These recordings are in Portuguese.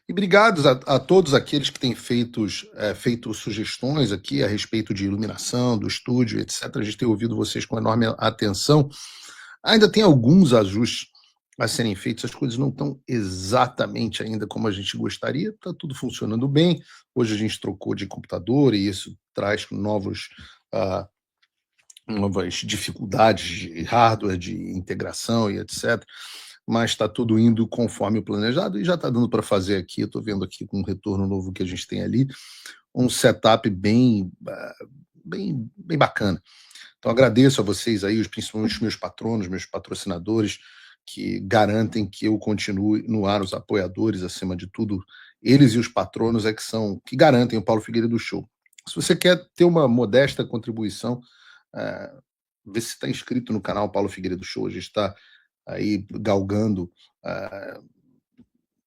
E obrigado a todos aqueles que têm feito sugestões aqui a respeito de iluminação, do estúdio, etc. A gente tem ouvido vocês com enorme atenção. Ainda tem alguns ajustes a serem feitos, as coisas não estão exatamente ainda como a gente gostaria, está tudo funcionando bem. Hoje a gente trocou de computador e isso traz novas dificuldades de hardware, de integração e etc. Mas está tudo indo conforme o planejado e já está dando para fazer aqui. Eu estou vendo aqui com um retorno novo que a gente tem ali, um setup bem bacana. Então agradeço a vocês aí, principalmente os meus patronos, meus patrocinadores, que garantem que eu continue no ar, os apoiadores, acima de tudo, eles e os patronos que garantem o Paulo Figueiredo Show. Se você quer ter uma modesta contribuição, vê se está inscrito no canal Paulo Figueiredo Show. A gente está aí galgando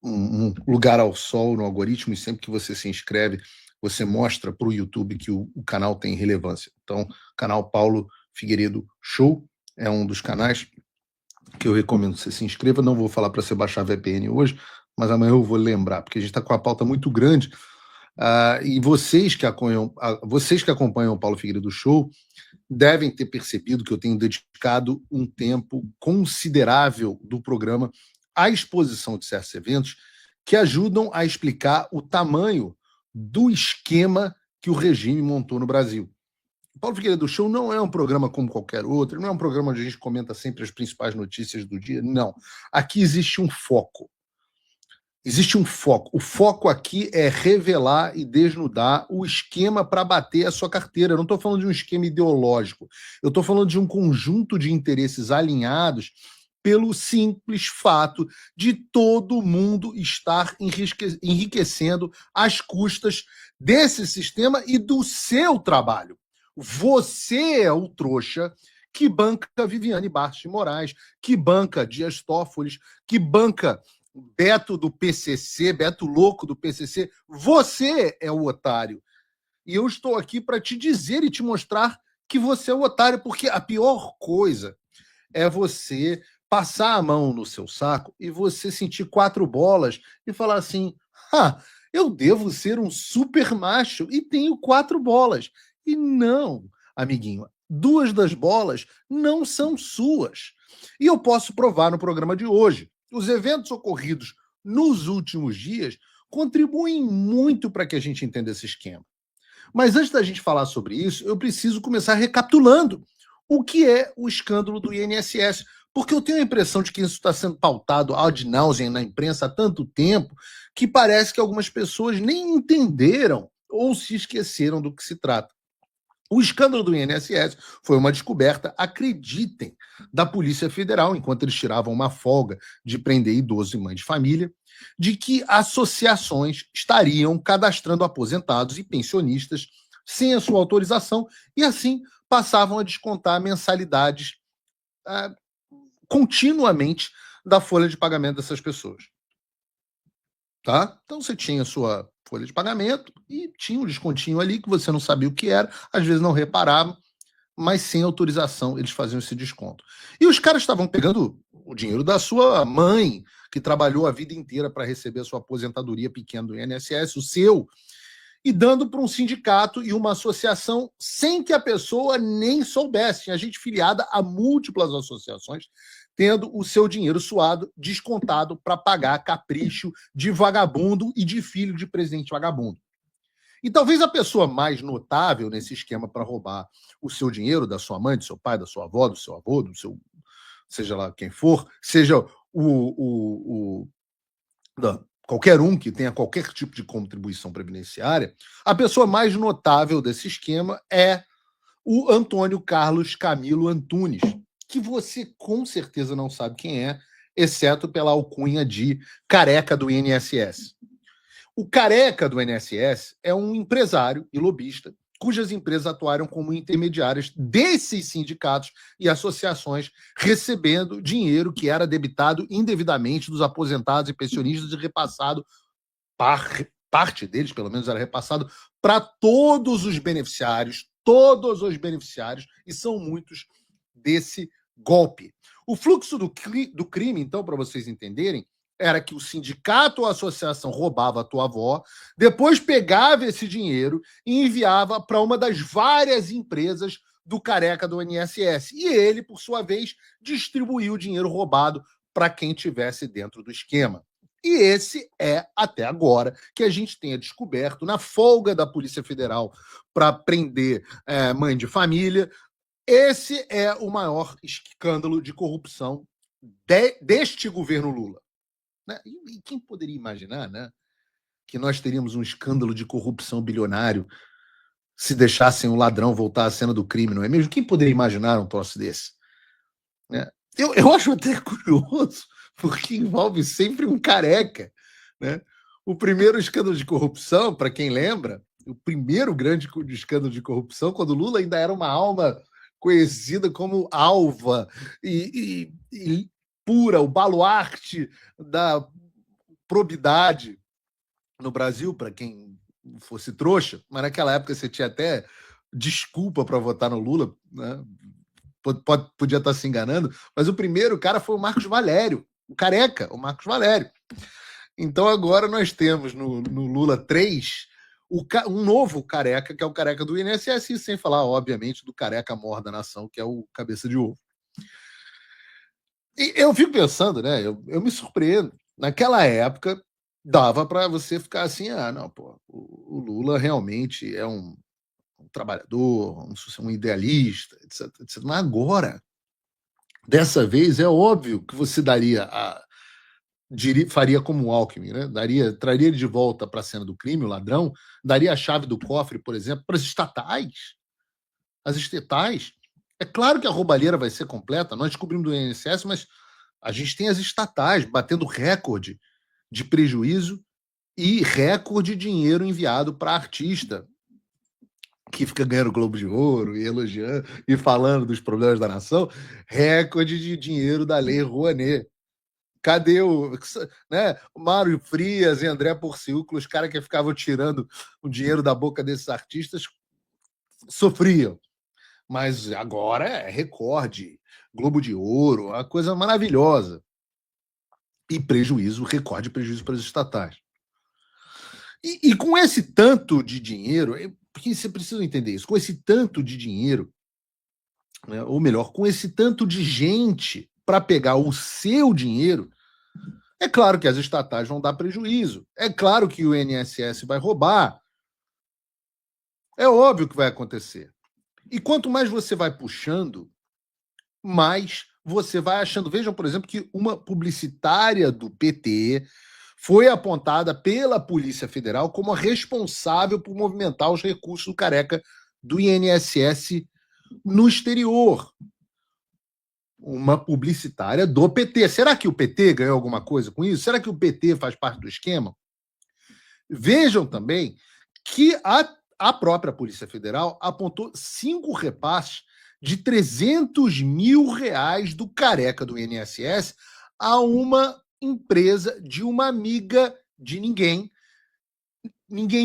um lugar ao sol no algoritmo, e sempre que você se inscreve, você mostra para o YouTube que o canal tem relevância. Então, canal Paulo Figueiredo Show é um dos canais que eu recomendo que você se inscreva. Não vou falar para você baixar a VPN hoje, mas amanhã eu vou lembrar, porque a gente está com a pauta muito grande. E vocês que acompanham o Paulo Figueiredo Show devem ter percebido que eu tenho dedicado um tempo considerável do programa à exposição de certos eventos que ajudam a explicar o tamanho do esquema que o regime montou no Brasil. O Paulo Figueiredo Show não é um programa como qualquer outro, não é um programa onde a gente comenta sempre as principais notícias do dia, não. Aqui existe um foco. Existe um foco. O foco aqui é revelar e desnudar o esquema para bater a sua carteira. Eu não estou falando de um esquema ideológico. Eu estou falando de um conjunto de interesses alinhados pelo simples fato de todo mundo estar enriquecendo às custas desse sistema e do seu trabalho. Você é o trouxa que banca Viviane Barros de Moraes, que banca Dias Toffoli, que banca Beto do PCC, Beto louco do PCC. Você é o otário. E eu estou aqui para te dizer e te mostrar que você é o otário, porque a pior coisa é você passar a mão no seu saco e você sentir 4 bolas e falar assim: eu devo ser um super macho e tenho 4 bolas. E não, amiguinho, 2 das bolas não são suas. E eu posso provar no programa de hoje. Os eventos ocorridos nos últimos dias contribuem muito para que a gente entenda esse esquema. Mas antes da gente falar sobre isso, eu preciso começar recapitulando o que é o escândalo do INSS, porque eu tenho a impressão de que isso está sendo pautado ad nauseam na imprensa há tanto tempo que parece que algumas pessoas nem entenderam ou se esqueceram do que se trata. O escândalo do INSS foi uma descoberta, acreditem, da Polícia Federal, enquanto eles tiravam uma folga de prender idosos e mães de família, de que associações estariam cadastrando aposentados e pensionistas sem a sua autorização e, assim, passavam a descontar mensalidades continuamente da folha de pagamento dessas pessoas. Tá? Então você tinha a sua folha de pagamento e tinha um descontinho ali que você não sabia o que era, às vezes não reparava, mas sem autorização eles faziam esse desconto. E os caras estavam pegando o dinheiro da sua mãe, que trabalhou a vida inteira para receber a sua aposentadoria pequena do INSS, o seu, e dando para um sindicato e uma associação sem que a pessoa nem soubesse. Tinha gente filiada a múltiplas associações, tendo o seu dinheiro suado descontado para pagar capricho de vagabundo e de filho de presidente vagabundo. E talvez a pessoa mais notável nesse esquema para roubar o seu dinheiro da sua mãe, do seu pai, da sua avó, do seu avô, do seu, seja lá quem for, seja qualquer um que tenha qualquer tipo de contribuição previdenciária, a pessoa mais notável desse esquema é o Antônio Carlos Camilo Antunes, que você com certeza não sabe quem é, exceto pela alcunha de careca do INSS. O careca do INSS é um empresário e lobista cujas empresas atuaram como intermediárias desses sindicatos e associações, recebendo dinheiro que era debitado indevidamente dos aposentados e pensionistas e repassado, parte deles, pelo menos, era repassado para todos os beneficiários, e são muitos, desse golpe. O fluxo do crime, então, para vocês entenderem, era que o sindicato ou a associação roubava a tua avó, depois pegava esse dinheiro e enviava para uma das várias empresas do careca do INSS. E ele, por sua vez, distribuiu o dinheiro roubado para quem tivesse dentro do esquema. E esse é, até agora, que a gente tenha descoberto, na folga da Polícia Federal para prender mãe de família, esse é o maior escândalo de corrupção deste governo Lula. Né? E quem poderia imaginar, né, que nós teríamos um escândalo de corrupção bilionário se deixassem o ladrão voltar à cena do crime, não é mesmo? Quem poderia imaginar um troço desse? Né? Eu acho até curioso, porque envolve sempre um careca. Né? O primeiro escândalo de corrupção, para quem lembra, o primeiro grande escândalo de corrupção, quando Lula ainda era uma alma conhecida como alva e pura, o baluarte da probidade no Brasil, para quem fosse trouxa, mas naquela época você tinha até desculpa para votar no Lula, né? Podia estar se enganando, mas o primeiro cara foi o Marcos Valério, o careca, o Marcos Valério. Então agora nós temos no Lula 3 um novo careca, que é o careca do INSS, sem falar, obviamente, do careca mor da nação, que é o cabeça de ovo. E eu fico pensando, né? Eu me surpreendo. Naquela época, dava para você ficar assim, não, pô, o Lula realmente é um trabalhador, um idealista, etc, etc. Mas agora, dessa vez, é óbvio que você faria como o Alckmin, né? Traria ele de volta para a cena do crime, o ladrão, daria a chave do cofre, por exemplo, para as estatais. As estatais. É claro que a roubalheira vai ser completa, nós descobrimos do INSS, mas a gente tem as estatais batendo recorde de prejuízo e recorde de dinheiro enviado para artista que fica ganhando Globo de Ouro e elogiando e falando dos problemas da nação, recorde de dinheiro da Lei Rouanet. Cadê o Mário Frias e André Porciúncula, os caras que ficavam tirando o dinheiro da boca desses artistas, sofriam. Mas agora é recorde, Globo de Ouro, uma coisa maravilhosa. E prejuízo, recorde de prejuízo para as estatais. E com esse tanto de dinheiro, porque você precisa entender isso, com esse tanto de dinheiro, né, ou melhor, com esse tanto de gente para pegar o seu dinheiro, é claro que as estatais vão dar prejuízo. É claro que o INSS vai roubar. É óbvio que vai acontecer. E quanto mais você vai puxando, mais você vai achando. Vejam, por exemplo, que uma publicitária do PT foi apontada pela Polícia Federal como a responsável por movimentar os recursos do careca do INSS no exterior. Uma publicitária do PT. Será que o PT ganhou alguma coisa com isso? Será que o PT faz parte do esquema? Vejam também que a própria Polícia Federal apontou 5 repasses de R$300 mil do careca do INSS a uma empresa de uma amiga de ninguém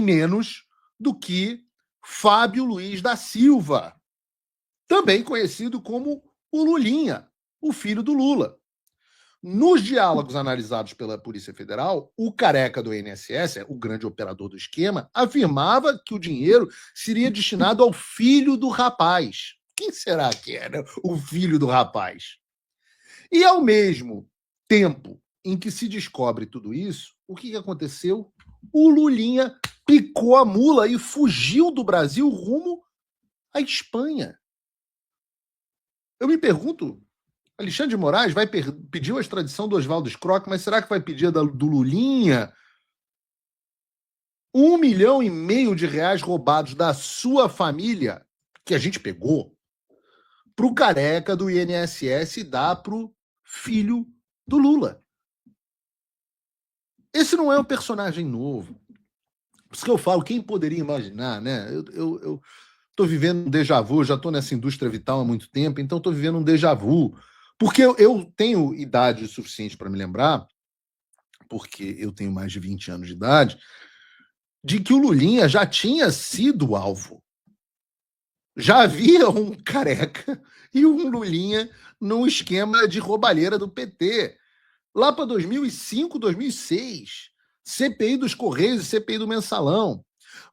menos do que Fábio Luiz da Silva, também conhecido como o Lulinha, o filho do Lula. Nos diálogos analisados pela Polícia Federal, o careca do INSS, o grande operador do esquema, afirmava que o dinheiro seria destinado ao filho do rapaz. Quem será que era o filho do rapaz? E ao mesmo tempo em que se descobre tudo isso, o que aconteceu? O Lulinha picou a mula e fugiu do Brasil rumo à Espanha. Eu me pergunto, Alexandre de Moraes pediu a extradição do Oswaldo Scroc, mas será que vai pedir a do Lulinha? R$1,5 milhão roubados da sua família, que a gente pegou, para o careca do INSS e dá para o filho do Lula. Esse não é um personagem novo. Por isso que eu falo, quem poderia imaginar, né? Eu estou vivendo um déjà vu, já estou nessa indústria vital há muito tempo, então estou vivendo um déjà vu. Porque eu tenho idade suficiente para me lembrar, porque eu tenho mais de 20 anos de idade, de que o Lulinha já tinha sido alvo. Já havia um careca e um Lulinha num esquema de roubalheira do PT. lá para 2005, 2006, CPI dos Correios e CPI do Mensalão.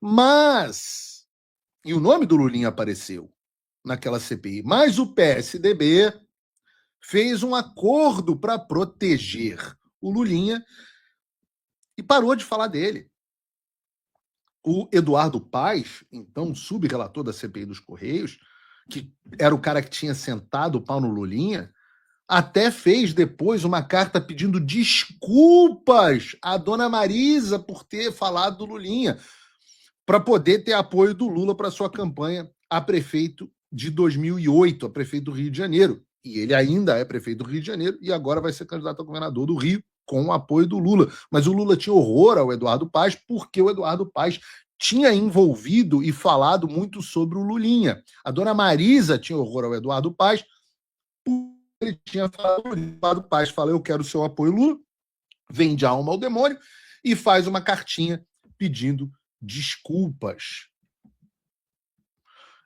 Mas, e o nome do Lulinha apareceu naquela CPI, mas o PSDB fez um acordo para proteger o Lulinha e parou de falar dele. O Eduardo Paes, então subrelator da CPI dos Correios, que era o cara que tinha sentado o pau no Lulinha, até fez depois uma carta pedindo desculpas à dona Marisa por ter falado do Lulinha, para poder ter apoio do Lula para sua campanha a prefeito de 2008, a prefeito do Rio de Janeiro. E ele ainda é prefeito do Rio de Janeiro e agora vai ser candidato a governador do Rio com o apoio do Lula. Mas o Lula tinha horror ao Eduardo Paes porque o Eduardo Paes tinha envolvido e falado muito sobre o Lulinha. A dona Marisa tinha horror ao Eduardo Paes porque ele tinha falado, o Eduardo Paes fala, eu quero o seu apoio, Lula, vende a alma ao demônio e faz uma cartinha pedindo desculpas.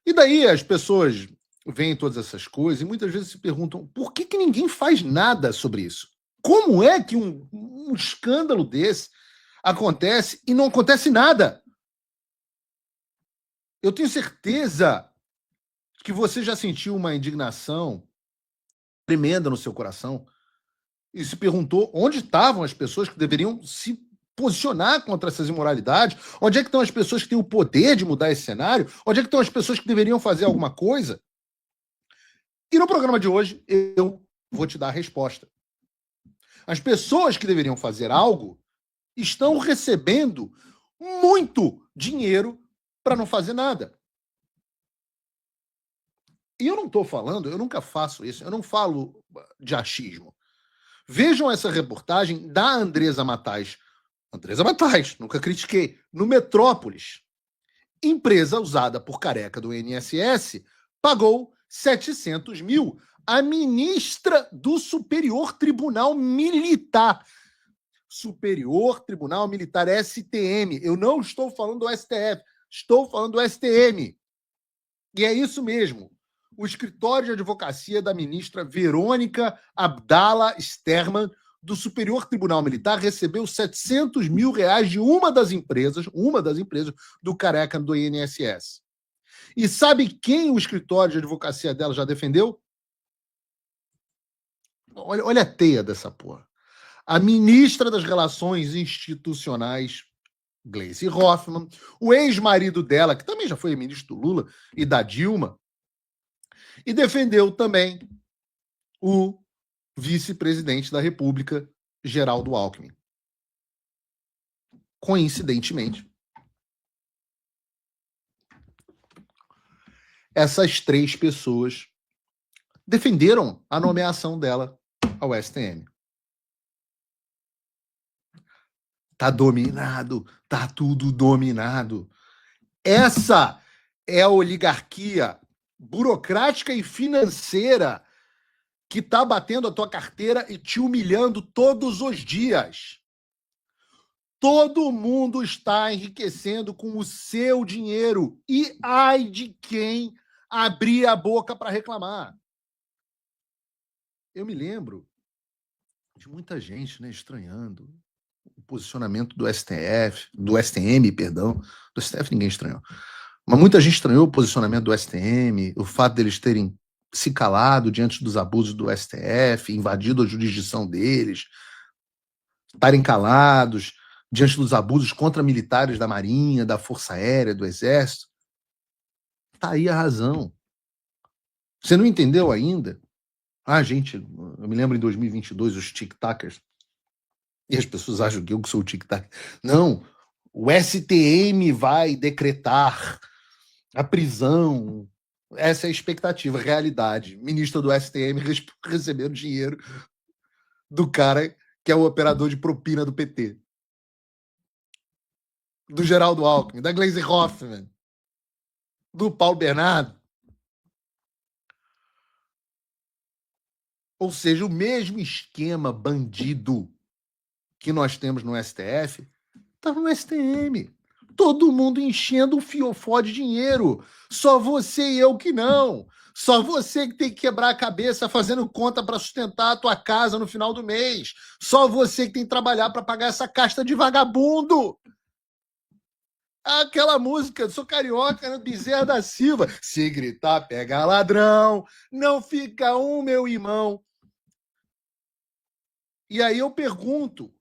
E daí as pessoas veem todas essas coisas e muitas vezes se perguntam por que ninguém faz nada sobre isso? Como é que um escândalo desse acontece e não acontece nada? Eu tenho certeza que você já sentiu uma indignação tremenda no seu coração e se perguntou onde estavam as pessoas que deveriam se posicionar contra essas imoralidades? Onde é que estão as pessoas que têm o poder de mudar esse cenário? Onde é que estão as pessoas que deveriam fazer alguma coisa? E no programa de hoje eu vou te dar a resposta. As pessoas que deveriam fazer algo estão recebendo muito dinheiro para não fazer nada. E eu não estou falando, eu nunca faço isso, eu não falo de achismo. Vejam essa reportagem da Andresa Matais. Andresa Matais, nunca critiquei. No Metrópolis. Empresa usada por careca do INSS pagou 700 mil à ministra do Superior Tribunal Militar. Superior Tribunal Militar, STM. Eu não estou falando do STF, estou falando do STM. E é isso mesmo. O escritório de advocacia da ministra Verônica Abdala Sterman, do Superior Tribunal Militar, recebeu 700 mil reais de uma das empresas do careca do INSS. E sabe quem o escritório de advocacia dela já defendeu? Olha a teia dessa porra. A ministra das Relações Institucionais, Gleisi Hoffmann, o ex-marido dela, que também já foi ministro do Lula e da Dilma, e defendeu também o vice-presidente da República, Geraldo Alckmin. Coincidentemente, essas três pessoas defenderam a nomeação dela ao STM. Tá dominado, tá tudo dominado. Essa é a oligarquia burocrática e financeira que tá batendo a tua carteira e te humilhando todos os dias. Todo mundo está enriquecendo com o seu dinheiro e ai de quem abrir a boca para reclamar. Eu me lembro de muita gente, né, estranhando o posicionamento do STF, do STM, perdão. Do STF ninguém estranhou. Mas muita gente estranhou o posicionamento do STM, o fato deles terem se calado diante dos abusos do STF, invadido a jurisdição deles, estarem calados diante dos abusos contra militares da Marinha, da Força Aérea, do Exército. Tá aí a razão. Você não entendeu ainda? Ah, gente, eu me lembro em 2022, os tic-tacers, e as pessoas acham que eu sou o tic-tac. Não, o STM vai decretar a prisão. Essa é a expectativa, a realidade. Ministro do STM recebendo dinheiro do cara que é o operador de propina do PT. Do Geraldo Alckmin, da Gleisi Hoffmann, do Paulo Bernardo. Ou seja, o mesmo esquema bandido que nós temos no STF está no STM. Todo mundo enchendo o fiofó de dinheiro. Só você e eu que não. Só você que tem que quebrar a cabeça fazendo conta para sustentar a tua casa no final do mês. Só você que tem que trabalhar para pagar essa casta de vagabundo. Aquela música, sou carioca, né? Bezerra da Silva. Se gritar, pega ladrão. Não fica um, meu irmão. E aí eu pergunto,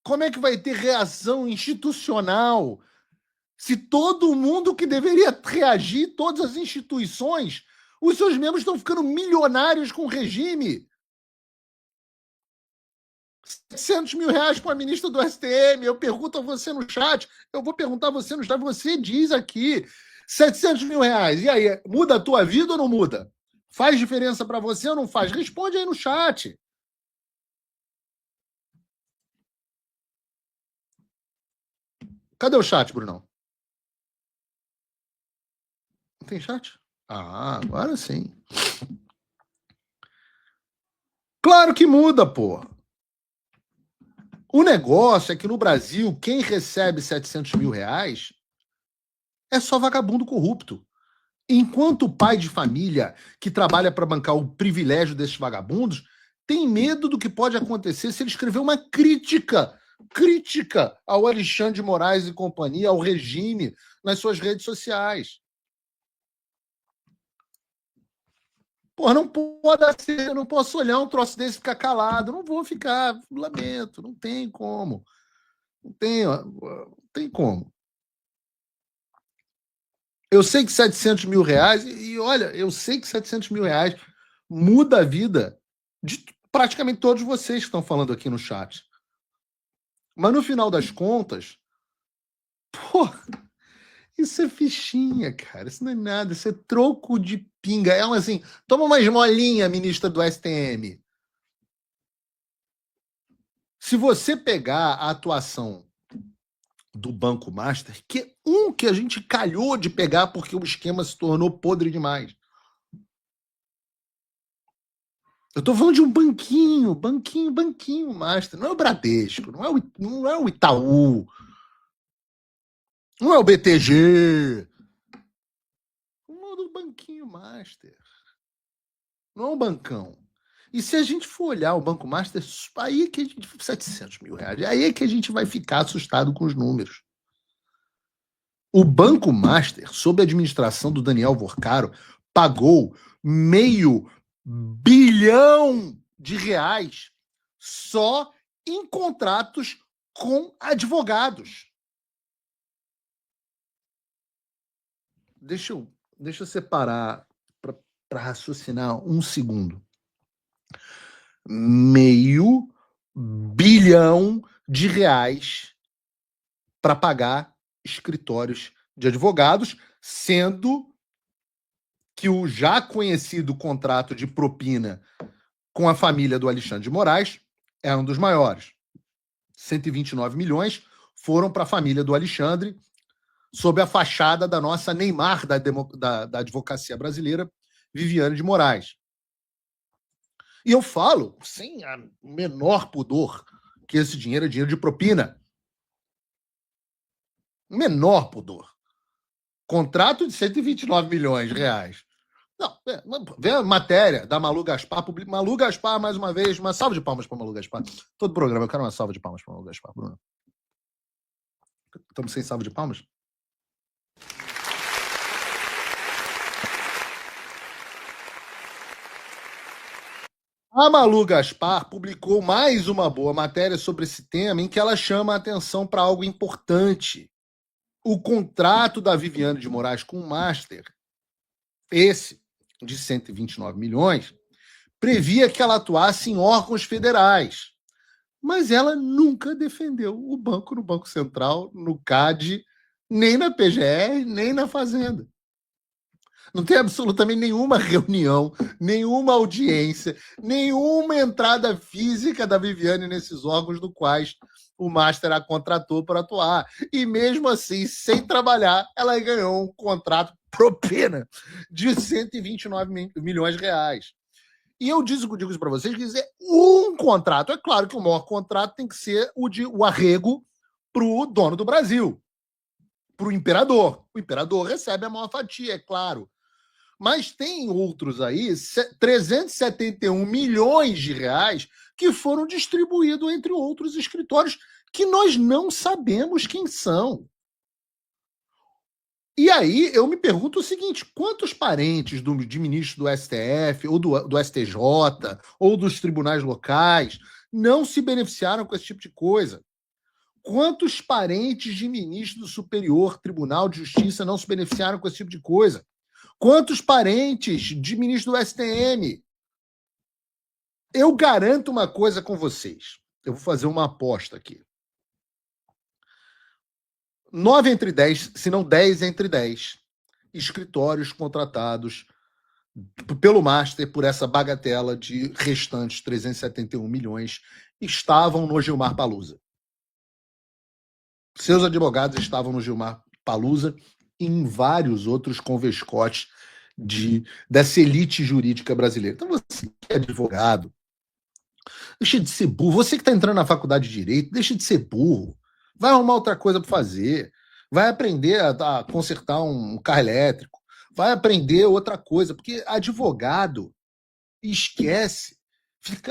como é que vai ter reação institucional se todo mundo que deveria reagir, todas as instituições, os seus membros estão ficando milionários com o regime? R$ 700 mil para a ministra do STM. Eu pergunto a você no chat, eu vou perguntar a você no chat, você diz aqui, R$ 700 mil. E aí, muda a tua vida ou não muda? Faz diferença para você ou não faz? Responde aí no chat. Cadê o chat, Brunão? Não tem chat? Ah, agora sim. Claro que muda, pô. O negócio é que no Brasil, quem recebe R$ 700 mil é só vagabundo corrupto. Enquanto o pai de família que trabalha para bancar o privilégio desses vagabundos tem medo do que pode acontecer se ele escrever uma crítica ao Alexandre de Moraes e companhia, ao regime, nas suas redes sociais. Porra, não pode ser, eu não posso olhar um troço desse e ficar calado. Não vou ficar, lamento, não tem como. Não tem como. Eu sei que R$ 700 mil, e olha, eu sei que R$ 700 mil muda a vida de praticamente todos vocês que estão falando aqui no chat. Mas no final das contas, pô, isso é fichinha, cara. Isso não é nada, isso é troco de pinga. É assim, toma uma esmolinha, ministra do STM. Se você pegar a atuação do Banco Master, que é um que a gente calhou de pegar porque o esquema se tornou podre demais. Eu tô falando de um banquinho Master. Não é o Bradesco, não é o Itaú, não é o BTG. Não é do banquinho Master. Não é um bancão. E se a gente for olhar o Banco Master, aí é que a gente... R$ 700 mil. Aí é que a gente vai ficar assustado com os números. O Banco Master, sob a administração do Daniel Vorcaro, pagou R$ 500 milhões só em contratos com advogados. Deixa eu separar para raciocinar um segundo. R$ 500 milhões para pagar escritórios de advogados, sendo que o já conhecido contrato de propina com a família do Alexandre de Moraes é um dos maiores. 129 milhões foram para a família do Alexandre, sob a fachada da nossa Neymar da advocacia brasileira, Viviane de Moraes. E eu falo, sem o menor pudor, que esse dinheiro é dinheiro de propina. Menor pudor. Contrato de R$ 129 milhões. Não, vê a matéria da Malu Gaspar. Malu Gaspar, mais uma vez, uma salva de palmas para Malu Gaspar. Todo programa eu quero uma salva de palmas para Malu Gaspar, Bruno. Estamos sem salva de palmas? A Malu Gaspar publicou mais uma boa matéria sobre esse tema, em que ela chama a atenção para algo importante. O contrato da Viviane de Moraes com o Master, esse de 129 milhões, previa que ela atuasse em órgãos federais. Mas ela nunca defendeu o banco no Banco Central, no CAD, nem na PGR, nem na Fazenda. Não tem absolutamente nenhuma reunião, nenhuma audiência, nenhuma entrada física da Viviane nesses órgãos do quais o Master a contratou para atuar. E mesmo assim, sem trabalhar, ela ganhou um contrato propina de R$ 129 milhões. E eu digo isso para vocês, que é um contrato. É claro que o maior contrato tem que ser o arrego para o dono do Brasil, para o imperador. O imperador recebe a maior fatia, é claro. Mas tem outros aí, 371 milhões de reais, que foram distribuídos entre outros escritórios que nós não sabemos quem são. E aí eu me pergunto o seguinte: quantos parentes de ministros do STF, ou do STJ, ou dos tribunais locais, não se beneficiaram com esse tipo de coisa? Quantos parentes de ministros do Superior Tribunal de Justiça não se beneficiaram com esse tipo de coisa? Quantos parentes de ministro do STM? Eu garanto uma coisa com vocês. Eu vou fazer uma aposta aqui. 9 entre 10, se não 10 entre 10 escritórios contratados pelo Master por essa bagatela de restantes 371 milhões estavam no Gilmar Palusa. Seus advogados estavam no Gilmar Palusa e em vários outros convescotes dessa elite jurídica brasileira. Então você que é advogado, deixa de ser burro. Você que está entrando na faculdade de Direito, deixa de ser burro. Vai arrumar outra coisa para fazer. Vai aprender a consertar um carro elétrico. Vai aprender outra coisa. Porque advogado esquece.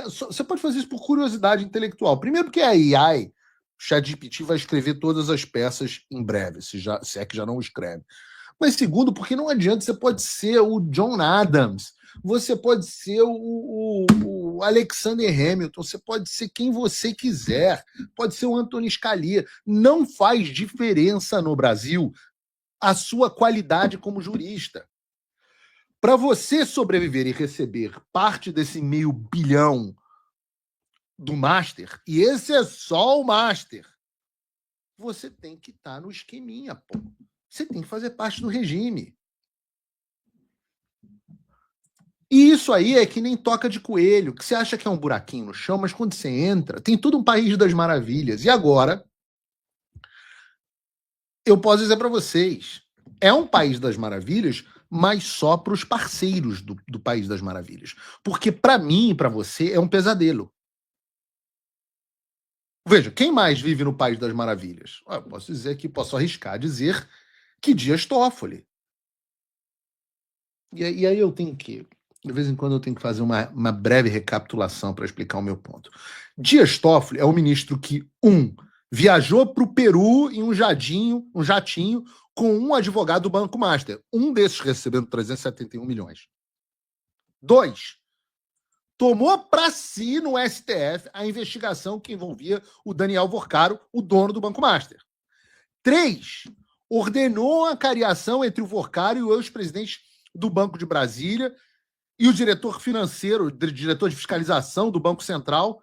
Você pode fazer isso por curiosidade intelectual. Primeiro porque a AI, o ChatGPT, vai escrever todas as peças em breve, se é que já não escreve. Mas segundo, porque não adianta, você pode ser o John Adams, você pode ser o Alexander Hamilton, você pode ser quem você quiser, pode ser o Anthony Scalia. Não faz diferença no Brasil a sua qualidade como jurista. Para você sobreviver e receber parte desse $500 bilhão do Master, e esse é só o Master, você tem que estar no esqueminha, pô. Você tem que fazer parte do regime. E isso aí é que nem toca de coelho, que você acha que é um buraquinho no chão, mas quando você entra, tem tudo um país das maravilhas. E agora, eu posso dizer para vocês, é um país das maravilhas, mas só para os parceiros do país das maravilhas. Porque para mim e para você é um pesadelo. Veja, quem mais vive no país das maravilhas? Eu posso dizer que posso arriscar dizer que Dias Toffoli. E aí eu tenho que, de vez em quando eu tenho que fazer uma breve recapitulação para explicar o meu ponto. Dias Toffoli é o ministro que, viajou para o Peru em um jatinho com um advogado do Banco Master. Um desses recebendo 371 milhões. 2, tomou para si no STF a investigação que envolvia o Daniel Vorcaro, o dono do Banco Master. 3, ordenou a cariação entre o Vorcaro e o ex-presidente do Banco de Brasília e o diretor financeiro, diretor de fiscalização do Banco Central,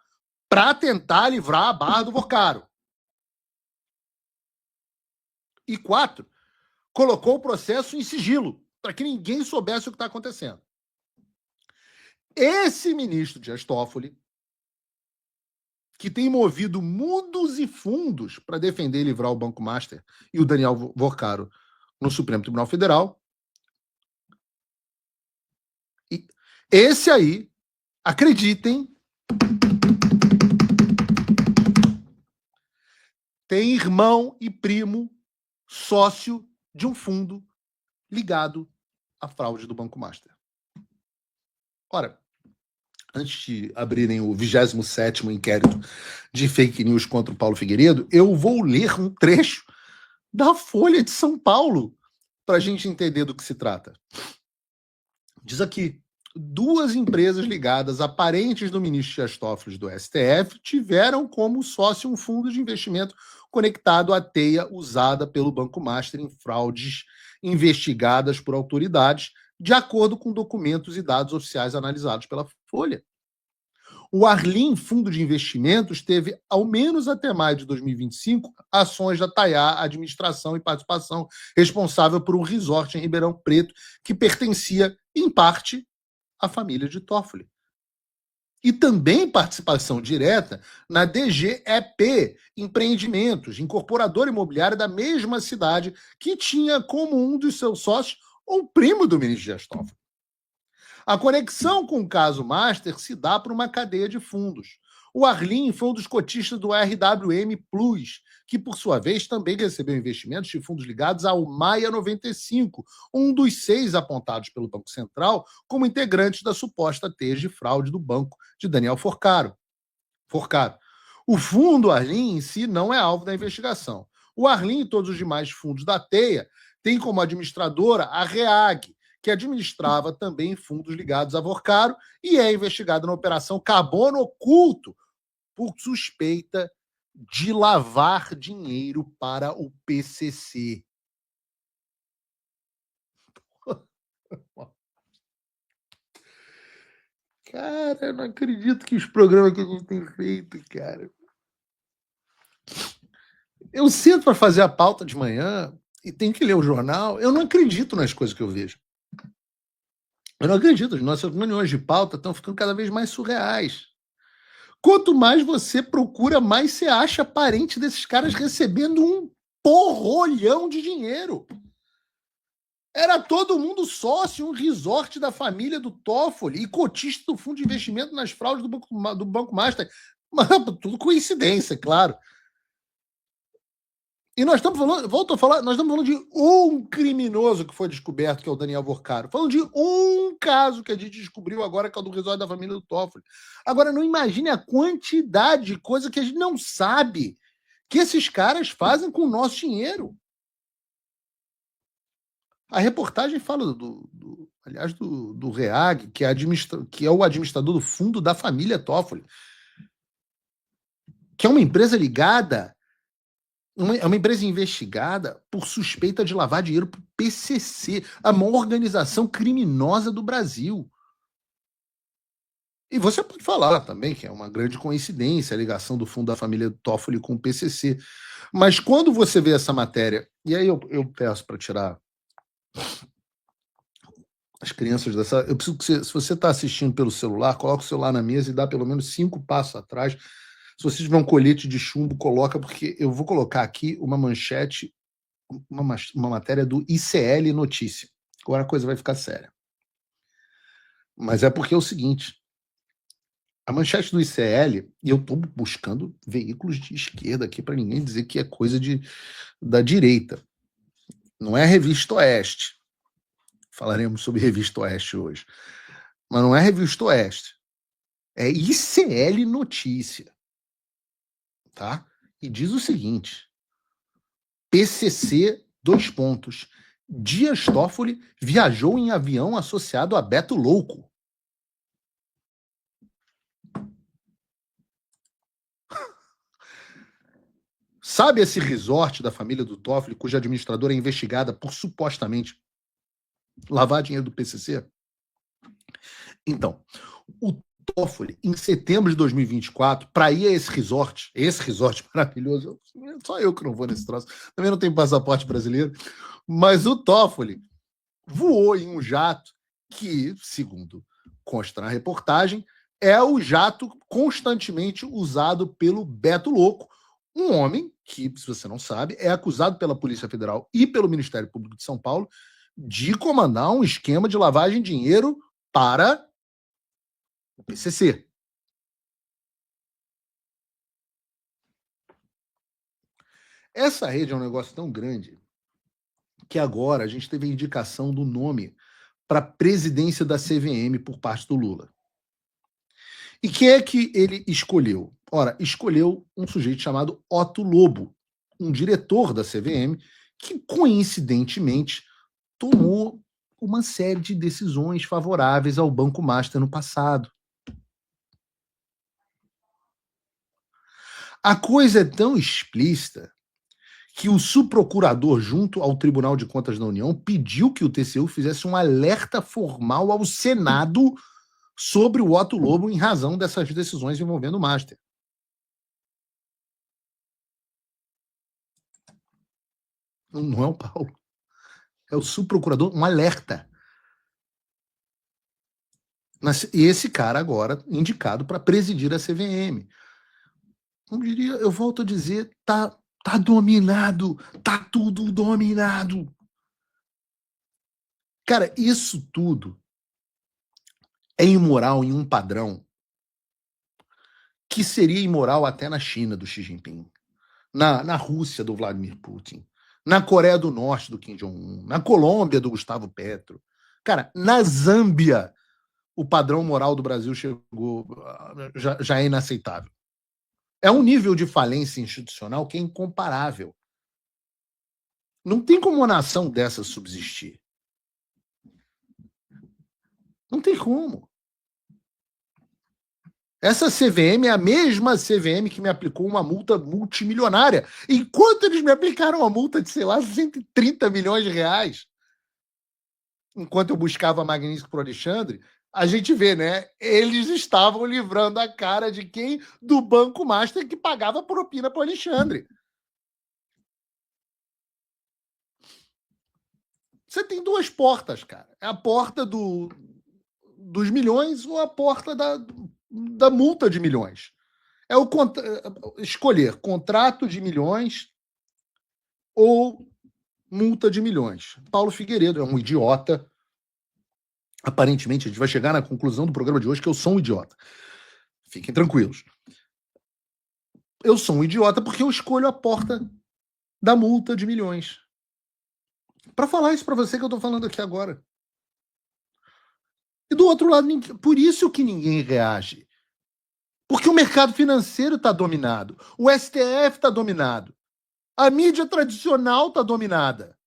para tentar livrar a barra do Vorcaro. E 4, colocou o processo em sigilo, para que ninguém soubesse o que está acontecendo. Esse ministro Dias Toffoli, que tem movido mundos e fundos para defender e livrar o Banco Master e o Daniel Vorcaro no Supremo Tribunal Federal, e esse aí, acreditem, tem irmão e primo sócio de um fundo ligado à fraude do Banco Master. Ora, antes de abrirem o 27º inquérito de fake news contra o Paulo Figueiredo, eu vou ler um trecho da Folha de São Paulo para a gente entender do que se trata. Diz aqui: 2 empresas ligadas a parentes do ministro Dias Toffoli do STF tiveram como sócio um fundo de investimento conectado à teia usada pelo Banco Master em fraudes investigadas por autoridades, de acordo com documentos e dados oficiais analisados pela Folha. O Arlim Fundo de Investimentos teve, ao menos até maio de 2025, ações da Taiá Administração e Participação, responsável por um resort em Ribeirão Preto, que pertencia, em parte, à família de Toffoli. E também participação direta na DGEP Empreendimentos, incorporadora imobiliária da mesma cidade, que tinha como um dos seus sócios o primo do ministro Dias Toffoli. A conexão com o caso Master se dá por uma cadeia de fundos. O Arlim foi um dos cotistas do RWM Plus, que, por sua vez, também recebeu investimentos de fundos ligados ao Maia 95, um dos 6 apontados pelo Banco Central como integrantes da suposta teia de fraude do banco de Daniel Forcaro. O fundo Arlim em si não é alvo da investigação. O Arlim e todos os demais fundos da teia têm como administradora a REAG, que administrava também fundos ligados a Forcaro e é investigada na Operação Carbono Oculto por suspeita de lavar dinheiro para o PCC. Cara, eu não acredito que os programas que a gente tem feito, cara. Eu sento para fazer a pauta de manhã e tenho que ler o jornal. Eu não acredito nas coisas que eu vejo. Eu não acredito. As nossas reuniões de pauta estão ficando cada vez mais surreais. Quanto mais você procura, mais você acha parente desses caras recebendo um porrolhão de dinheiro. Era todo mundo sócio, um resort da família do Toffoli e cotista do fundo de investimento nas fraudes do Banco Master. Mas, tudo coincidência, claro. E nós estamos falando, volto a falar, nós estamos falando de um criminoso que foi descoberto, que é o Daniel Forcaro. Falando de um caso que a gente descobriu agora, que é o do resort da família do Toffoli. Agora, não imagine a quantidade de coisa que a gente não sabe que esses caras fazem com o nosso dinheiro. A reportagem fala aliás, do REAG, que é o administrador do fundo da família Toffoli, que é uma empresa ligada, é uma empresa investigada por suspeita de lavar dinheiro para o PCC, a maior organização criminosa do Brasil. E você pode falar também que é uma grande coincidência a ligação do fundo da família Toffoli com o PCC. Mas quando você vê essa matéria, e aí eu peço para tirar as crianças dessa. Eu preciso que você, se você está assistindo pelo celular, coloca o celular na mesa e dá pelo menos 5 passos atrás. Se você tiver um colete de chumbo, coloca, porque eu vou colocar aqui uma manchete, uma matéria do ICL Notícia. Agora a coisa vai ficar séria. Mas é porque é o seguinte: a manchete do ICL, e eu estou buscando veículos de esquerda aqui para ninguém dizer que é coisa da direita. Não é a Revista Oeste. Falaremos sobre Revista Oeste hoje. Mas não é Revista Oeste. É ICL Notícia. Tá? E diz o seguinte: PCC, : Dias Toffoli viajou em avião associado a Beto Louco. Sabe esse resort da família do Toffoli, cuja administradora é investigada por supostamente lavar dinheiro do PCC? Então, o Toffoli, em setembro de 2024, para ir a esse resort maravilhoso, só eu que não vou nesse troço, também não tenho passaporte brasileiro, mas o Toffoli voou em um jato que, segundo consta na reportagem, é o jato constantemente usado pelo Beto Louco, um homem que, se você não sabe, é acusado pela Polícia Federal e pelo Ministério Público de São Paulo de comandar um esquema de lavagem de dinheiro para o PCC. Essa rede é um negócio tão grande que agora a gente teve a indicação do nome para a presidência da CVM por parte do Lula. E quem é que ele escolheu? Ora, escolheu um sujeito chamado Otto Lobo, um diretor da CVM, que coincidentemente tomou uma série de decisões favoráveis ao Banco Master no passado. A coisa é tão explícita que o subprocurador, junto ao Tribunal de Contas da União, pediu que o TCU fizesse um alerta formal ao Senado sobre o Otto Lobo em razão dessas decisões envolvendo o Master. Não é o Paulo. É o subprocurador, um alerta. E esse cara agora indicado para presidir a CVM. Eu volto a dizer, tá dominado, tá tudo dominado. Cara, isso tudo é imoral em um padrão que seria imoral até na China, do Xi Jinping, na Rússia, do Vladimir Putin, na Coreia do Norte, do Kim Jong-un, na Colômbia, do Gustavo Petro. Cara, na Zâmbia, o padrão moral do Brasil chegou, já é inaceitável. É um nível de falência institucional que é incomparável. Não tem como uma nação dessa subsistir. Não tem como. Essa CVM é a mesma CVM que me aplicou uma multa multimilionária. Enquanto eles me aplicaram uma multa de, sei lá, 130 milhões de reais, enquanto eu buscava Magnífico para o Alexandre, a gente vê, né? Eles estavam livrando a cara de quem? Do Banco Master que pagava propina para o Alexandre. Você tem duas portas, cara. É a porta dos milhões ou a porta da multa de milhões. É escolher contrato de milhões ou multa de milhões. Paulo Figueiredo é um idiota. Aparentemente, a gente vai chegar na conclusão do programa de hoje que eu sou um idiota. Fiquem tranquilos. Eu sou um idiota porque eu escolho a porta da multa de milhões. Para falar isso para você que eu estou falando aqui agora. E do outro lado, por isso que ninguém reage. Porque o mercado financeiro está dominado. O STF está dominado. A mídia tradicional está dominada.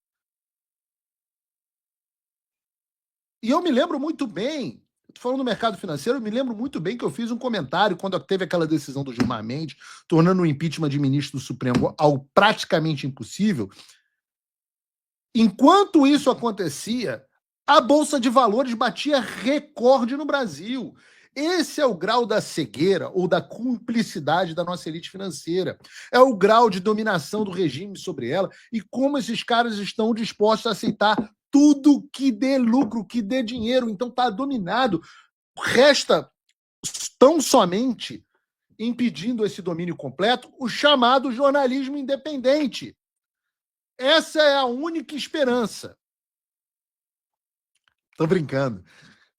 E eu me lembro muito bem, falando do mercado financeiro, eu me lembro muito bem que eu fiz um comentário quando teve aquela decisão do Gilmar Mendes, tornando o impeachment de ministro do Supremo algo praticamente impossível. Enquanto isso acontecia, a Bolsa de Valores batia recorde no Brasil. Esse é o grau da cegueira ou da cumplicidade da nossa elite financeira. É o grau de dominação do regime sobre ela e como esses caras estão dispostos a aceitar tudo que dê lucro, que dê dinheiro. Então está dominado. Resta tão somente, impedindo esse domínio completo, o chamado jornalismo independente. Essa é a única esperança. Tô brincando.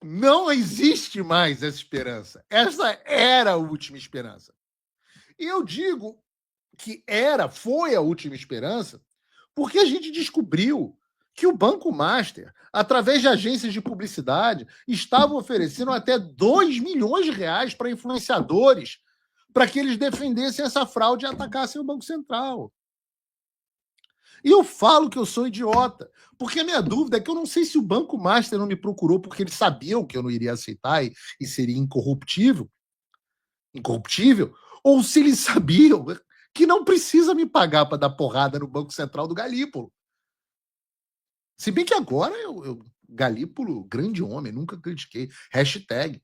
Não existe mais essa esperança. Essa era a última esperança. E eu digo que foi a última esperança, porque a gente descobriu que o Banco Master, através de agências de publicidade, estava oferecendo até 2 milhões de reais para influenciadores, para que eles defendessem essa fraude e atacassem o Banco Central. E eu falo que eu sou idiota, porque a minha dúvida é que eu não sei se o Banco Master não me procurou porque eles sabiam que eu não iria aceitar e seria incorruptível, ou se eles sabiam que não precisa me pagar para dar porrada no Banco Central do Galípolo. Se bem que agora Galípolo, grande homem, nunca critiquei. Hashtag.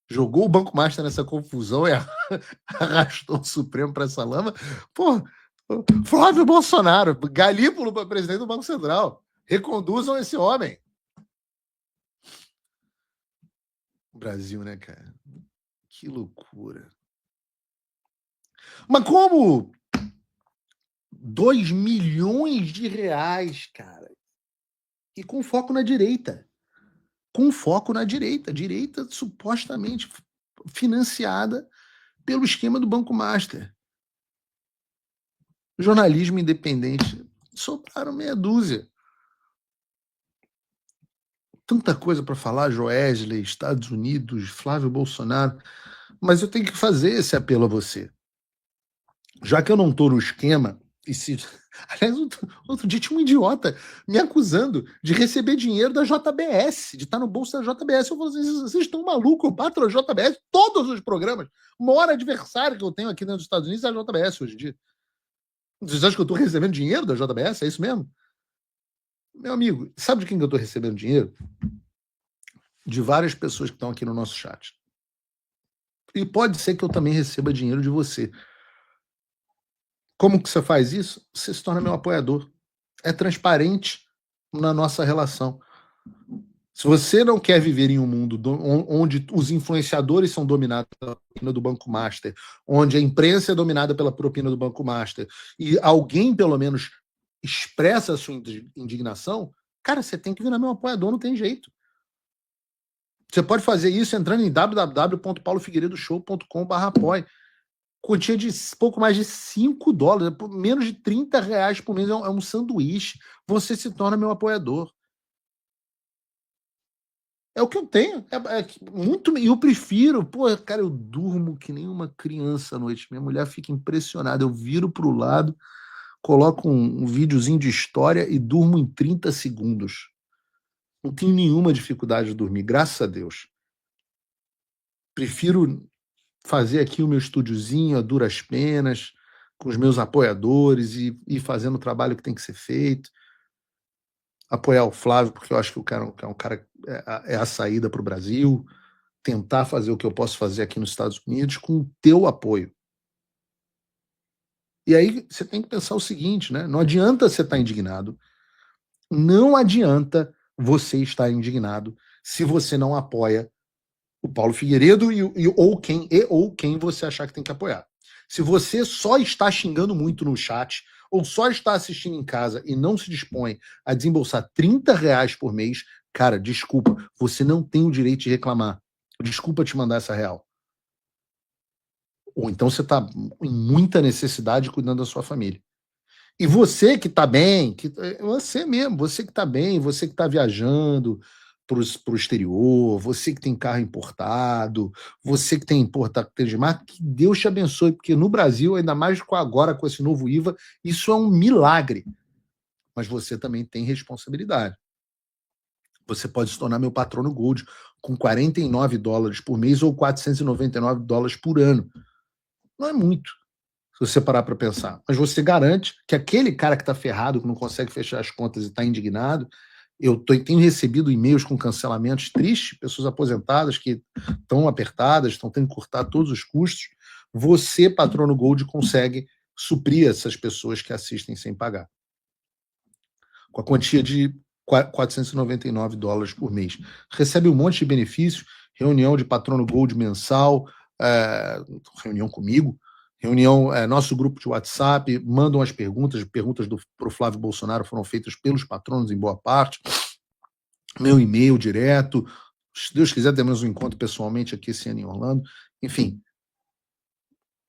Jogou o Banco Master nessa confusão e arrastou o Supremo para essa lama. Pô, Flávio Bolsonaro, Galípolo para presidente do Banco Central. Reconduzam esse homem. Brasil, né, cara? Que loucura. Mas como 2 milhões de reais, cara. E com foco na direita. Com foco na direita. Direita supostamente financiada pelo esquema do Banco Master. Jornalismo independente. Sobraram meia dúzia. Tanta coisa para falar, Joesley, Estados Unidos, Flávio Bolsonaro. Mas eu tenho que fazer esse apelo a você. Já que eu não estou no esquema, aliás, outro dia tinha um idiota me acusando de receber dinheiro da JBS, de estar no bolso da JBS. Eu falei assim, vocês estão malucos, eu bato a JBS todos os programas. O maior adversário que eu tenho aqui dentro dos Estados Unidos é a JBS hoje em dia. Vocês acham que eu estou recebendo dinheiro da JBS? É isso mesmo? Meu amigo, sabe de quem que eu estou recebendo dinheiro? De várias pessoas que estão aqui no nosso chat. E pode ser que eu também receba dinheiro de você. Como que você faz isso? Você se torna meu apoiador. É transparente na nossa relação. Se você não quer viver em um mundo onde os influenciadores são dominados pela propina do Banco Master, onde a imprensa é dominada pela propina do Banco Master, e alguém, pelo menos, expressa a sua indignação, cara, você tem que virar meu apoiador, não tem jeito. Você pode fazer isso entrando em www.paulofigueiredoshow.com/apoie. quantia de pouco mais de $5, menos de R$ 30 por mês, é um sanduíche. Você se torna meu apoiador. É o que eu tenho. Muito. E eu prefiro. Pô, cara, eu durmo que nem uma criança à noite. Minha mulher fica impressionada. Eu viro pro lado, coloco um videozinho de história e durmo em 30 segundos. Não tenho nenhuma dificuldade de dormir, graças a Deus. Prefiro fazer aqui o meu estúdiozinho a duras penas, com os meus apoiadores e ir fazendo o trabalho que tem que ser feito. Apoiar o Flávio, porque eu acho que o cara é um cara, é a saída para o Brasil. Tentar fazer o que eu posso fazer aqui nos Estados Unidos com o teu apoio. E aí você tem que pensar o seguinte, né? Não adianta você estar indignado, não adianta você estar indignado se você não apoia o Paulo Figueiredo ou quem você achar que tem que apoiar. Se você só está xingando muito no chat ou só está assistindo em casa e não se dispõe a desembolsar R$ 30 por mês, cara, desculpa, você não tem o direito de reclamar. Desculpa te mandar essa real. Ou então você está em muita necessidade cuidando da sua família. E você que está bem, você mesmo, você que está bem, você que está viajando para o exterior, você que tem carro importado, você que tem importado de marca, que Deus te abençoe, porque no Brasil, ainda mais agora com esse novo IVA, isso é um milagre. Mas você também tem responsabilidade. Você pode se tornar meu patrono Gold com $49 por mês ou $499 por ano. Não é muito, se você parar para pensar. Mas você garante que aquele cara que está ferrado, que não consegue fechar as contas e está indignado, tenho recebido e-mails com cancelamentos tristes, pessoas aposentadas que estão apertadas, estão tendo que cortar todos os custos. Você, patrono Gold, consegue suprir essas pessoas que assistem sem pagar. Com a quantia de $499 por mês. Recebe um monte de benefícios, reunião de patrono Gold mensal, reunião comigo, reunião, nosso grupo de WhatsApp, mandam as perguntas para o Flávio Bolsonaro foram feitas pelos patronos em boa parte, meu e-mail direto, se Deus quiser temos um encontro pessoalmente aqui esse ano em Orlando, enfim,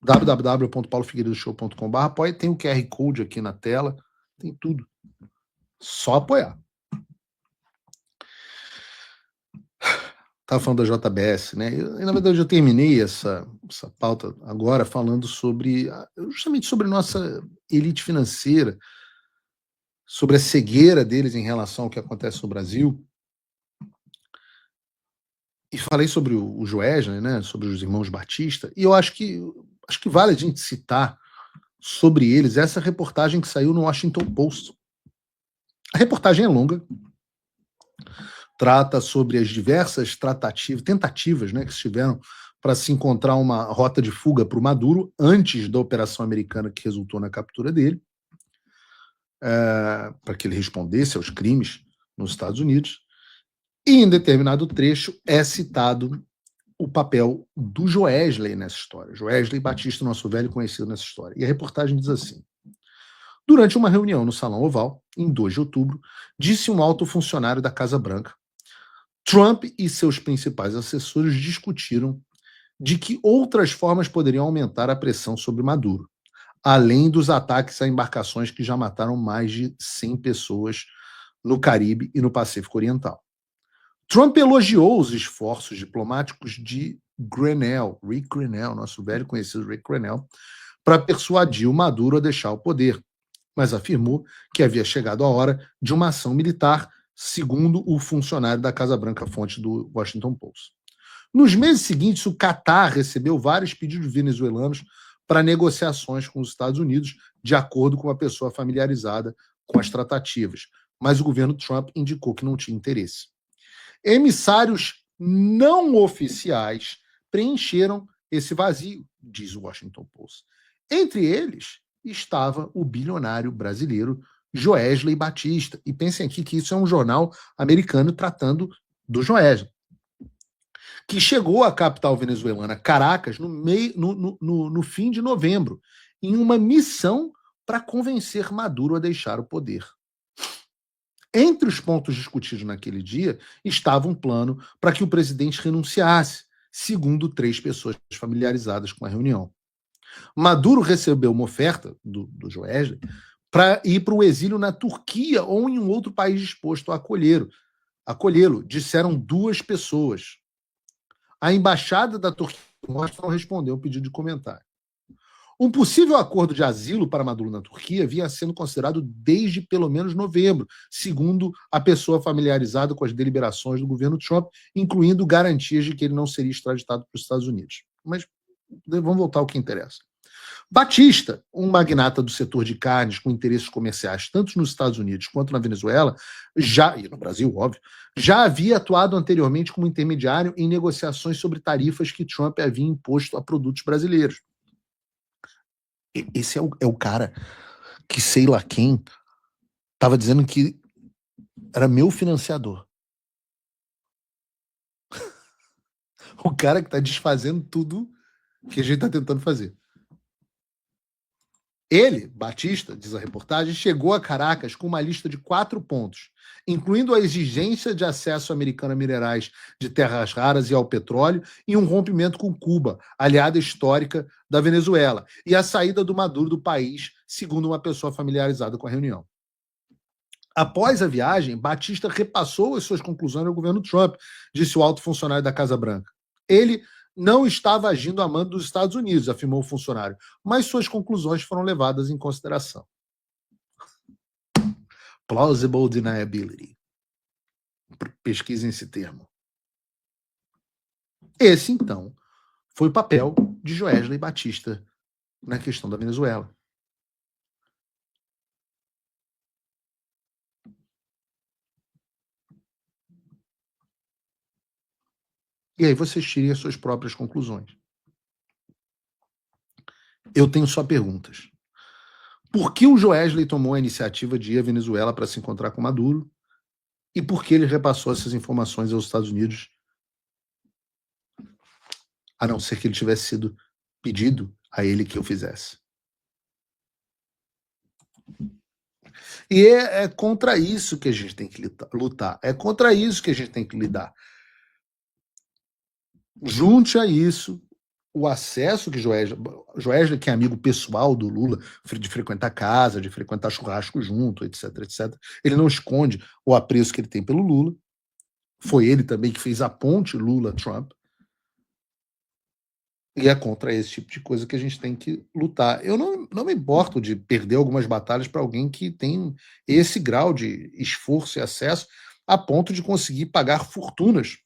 www.paulofigueiredoshow.com/apoia, tem o QR Code aqui na tela, tem tudo, só apoiar. Estava falando da JBS, né? Na verdade, eu terminei essa pauta agora falando justamente sobre nossa elite financeira, sobre a cegueira deles em relação ao que acontece no Brasil. E falei sobre o Joesley, né? Sobre os irmãos Batista. E eu acho que vale a gente citar sobre eles essa reportagem que saiu no Washington Post. A reportagem é longa, trata sobre as diversas tentativas, né, que se tiveram para se encontrar uma rota de fuga para o Maduro antes da operação americana que resultou na captura dele, para que ele respondesse aos crimes nos Estados Unidos. E em determinado trecho é citado o papel do Joesley nessa história. Joesley Batista, nosso velho conhecido nessa história. E a reportagem diz assim: durante uma reunião no Salão Oval, em 2 de outubro, disse um alto funcionário da Casa Branca, Trump e seus principais assessores discutiram de que outras formas poderiam aumentar a pressão sobre Maduro, além dos ataques a embarcações que já mataram mais de 100 pessoas no Caribe e no Pacífico Oriental. Trump elogiou os esforços diplomáticos de Rick Grenell, nosso velho conhecido Rick Grenell, para persuadir o Maduro a deixar o poder, mas afirmou que havia chegado a hora de uma ação militar, segundo o funcionário da Casa Branca, fonte do Washington Post. Nos meses seguintes, o Catar recebeu vários pedidos venezuelanos para negociações com os Estados Unidos, de acordo com uma pessoa familiarizada com as tratativas, mas o governo Trump indicou que não tinha interesse. Emissários não oficiais preencheram esse vazio, diz o Washington Post. Entre eles estava o bilionário brasileiro Joesley Batista. E pensem aqui que isso é um jornal americano tratando do Joesley, que chegou à capital venezuelana, Caracas, no fim de novembro, em uma missão para convencer Maduro a deixar o poder. Entre os pontos discutidos naquele dia estava um plano para que o presidente renunciasse, segundo 3 pessoas familiarizadas com a reunião. Maduro recebeu uma oferta do Joesley para ir para o exílio na Turquia ou em um outro país disposto a acolhê-lo, disseram 2 pessoas. A embaixada da Turquia não respondeu o pedido de comentário. Um possível acordo de asilo para Maduro na Turquia vinha sendo considerado desde pelo menos novembro, segundo a pessoa familiarizada com as deliberações do governo Trump, incluindo garantias de que ele não seria extraditado para os Estados Unidos. Mas vamos voltar ao que interessa. Batista, um magnata do setor de carnes com interesses comerciais tanto nos Estados Unidos quanto na Venezuela, e no Brasil, óbvio, já havia atuado anteriormente como intermediário em negociações sobre tarifas que Trump havia imposto a produtos brasileiros. Esse é o cara que sei lá quem estava dizendo que era meu financiador. O cara que está desfazendo tudo que a gente está tentando fazer. Ele, Batista, diz a reportagem, chegou a Caracas com uma lista de 4 pontos, incluindo a exigência de acesso americano a minerais de terras raras e ao petróleo e um rompimento com Cuba, aliada histórica da Venezuela, e a saída do Maduro do país, segundo uma pessoa familiarizada com a reunião. Após a viagem, Batista repassou as suas conclusões ao governo Trump, disse o alto funcionário da Casa Branca. Ele não estava agindo a mando dos Estados Unidos, afirmou o funcionário, mas suas conclusões foram levadas em consideração. Plausible deniability. Pesquisem esse termo. Esse, então, foi o papel de Joesley Batista na questão da Venezuela. E aí vocês tirem as suas próprias conclusões. Eu tenho só perguntas. Por que o Joesley tomou a iniciativa de ir à Venezuela para se encontrar com Maduro? E por que ele repassou essas informações aos Estados Unidos, a não ser que ele tivesse sido pedido a ele que eu fizesse? E é contra isso que a gente tem que lutar. É contra isso que a gente tem que lidar. Junte a isso o acesso que Joesley, que é amigo pessoal do Lula, de frequentar casa, de frequentar churrasco junto, etc, etc. Ele não esconde o apreço que ele tem pelo Lula. Foi ele também que fez a ponte Lula-Trump. E é contra esse tipo de coisa que a gente tem que lutar. Eu não me importo de perder algumas batalhas para alguém que tem esse grau de esforço e acesso a ponto de conseguir pagar fortunas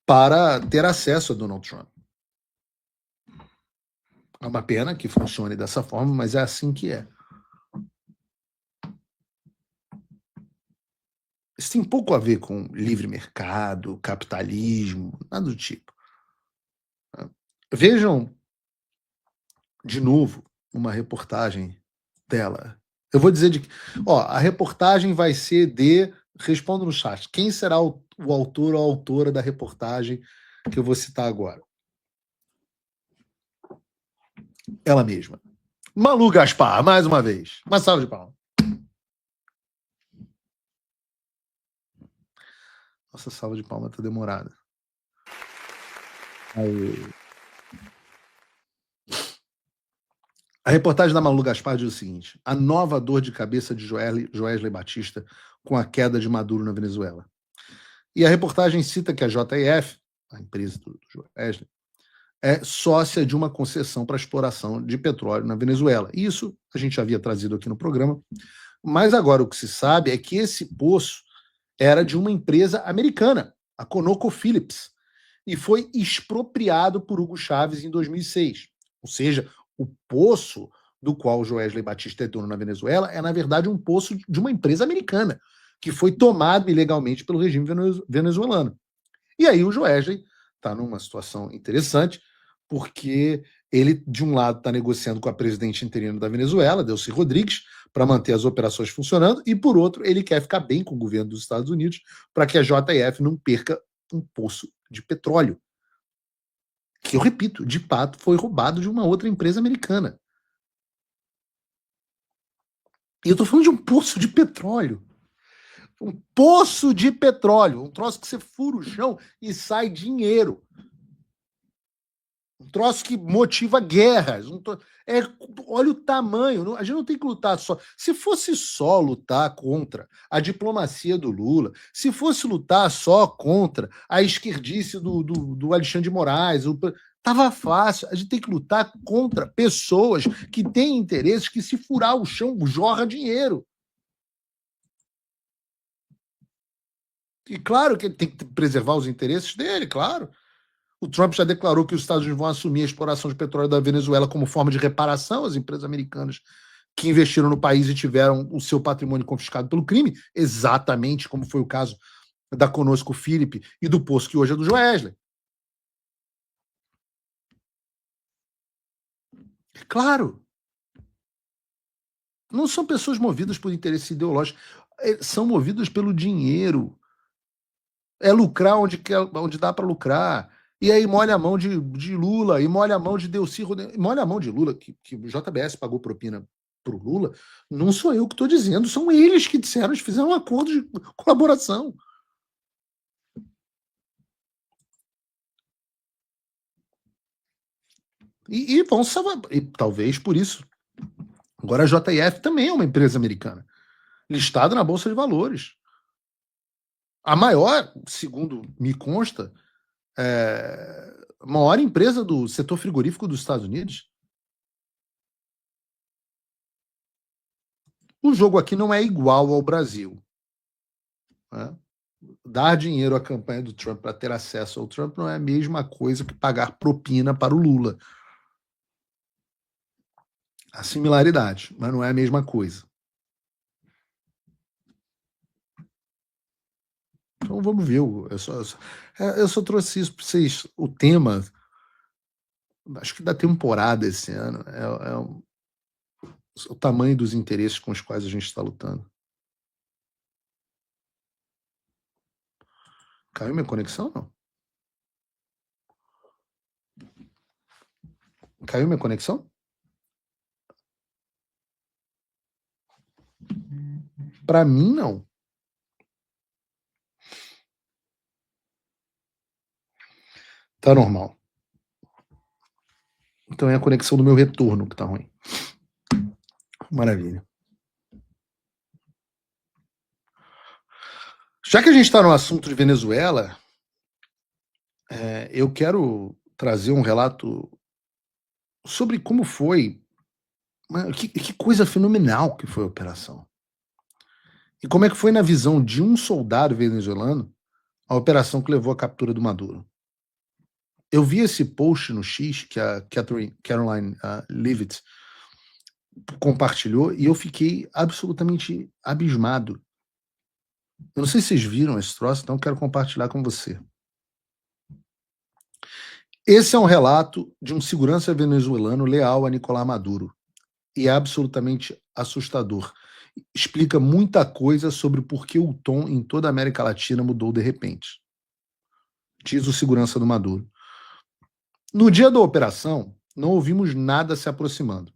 para ter acesso a Donald Trump. É uma pena que funcione dessa forma, mas é assim que é. Isso tem pouco a ver com livre mercado, capitalismo, nada do tipo. Vejam, de novo, uma reportagem dela. Eu vou dizer a reportagem vai ser de... Responda no chat. Quem será o autor ou a autora da reportagem que eu vou citar agora? Ela mesma. Malu Gaspar, mais uma vez. Uma salva de palmas. Nossa, salva de palmas está demorada. Aí. A reportagem da Malu Gaspar diz o seguinte: a nova dor de cabeça de Joesley Batista com a queda de Maduro na Venezuela. E a reportagem cita que a JF, a empresa do Joesley, é sócia de uma concessão para exploração de petróleo na Venezuela. Isso a gente já havia trazido aqui no programa, mas agora o que se sabe é que esse poço era de uma empresa americana, a ConocoPhillips, e foi expropriado por Hugo Chávez em 2006. Ou seja, o poço do qual o Joesley Batista é dono na Venezuela é, na verdade, um poço de uma empresa americana, que foi tomado ilegalmente pelo regime venezuelano. E aí o Joesley está numa situação interessante, porque ele, de um lado, está negociando com a presidente interina da Venezuela, Delcy Rodrigues, para manter as operações funcionando, e, por outro, ele quer ficar bem com o governo dos Estados Unidos para que a JF não perca um poço de petróleo, que, eu repito, de fato foi roubado de uma outra empresa americana. E eu estou falando de um poço de petróleo. Um poço de petróleo, um troço que você fura o chão e sai dinheiro. Um troço que motiva guerras. Olha o tamanho. A gente não tem que lutar só. Se fosse só lutar contra a diplomacia do Lula, se fosse lutar só contra a esquerdice do Alexandre de Moraes, tava fácil. A gente tem que lutar contra pessoas que têm interesses que, se furar o chão, jorra dinheiro. E claro que ele tem que preservar os interesses dele, claro. O Trump já declarou que os Estados Unidos vão assumir a exploração de petróleo da Venezuela como forma de reparação às empresas americanas que investiram no país e tiveram o seu patrimônio confiscado pelo crime, exatamente como foi o caso da Conosco Philip e do posto que hoje é do Joesley. É claro. Não são pessoas movidas por interesse ideológico, são movidas pelo dinheiro. É lucrar onde dá para lucrar. E aí molha a mão de Lula, e molha a mão de Delcy Rodrigues, molha a mão de Lula, que o JBS pagou propina para o Lula. Não sou eu que estou dizendo, são eles que disseram, eles fizeram um acordo de colaboração. E vão salvar, e talvez por isso. Agora a JF também é uma empresa americana, listada na Bolsa de Valores. A maior, segundo me consta, maior empresa do setor frigorífico dos Estados Unidos. O jogo aqui não é igual ao Brasil. Né? Dar dinheiro à campanha do Trump para ter acesso ao Trump não é a mesma coisa que pagar propina para o Lula. Há similaridade, mas não é a mesma coisa. Então vamos ver. Eu só trouxe isso para vocês. O tema, acho que da temporada esse ano, é o tamanho dos interesses com os quais a gente está lutando. Caiu minha conexão, não? Caiu minha conexão? Para mim, não. Tá normal. Então é a conexão do meu retorno que tá ruim. Maravilha. Já que a gente está no assunto de Venezuela, eu quero trazer um relato sobre como foi, que coisa fenomenal que foi a operação. E como é que foi na visão de um soldado venezuelano a operação que levou à captura do Maduro. Eu vi esse post no X que a Caroline Leavitt compartilhou e eu fiquei absolutamente abismado. Eu não sei se vocês viram esse troço, então quero compartilhar com você. Esse é um relato de um segurança venezuelano leal a Nicolás Maduro. E é absolutamente assustador. Explica muita coisa sobre por que o tom em toda a América Latina mudou de repente. Diz o segurança do Maduro. No dia da operação, não ouvimos nada se aproximando.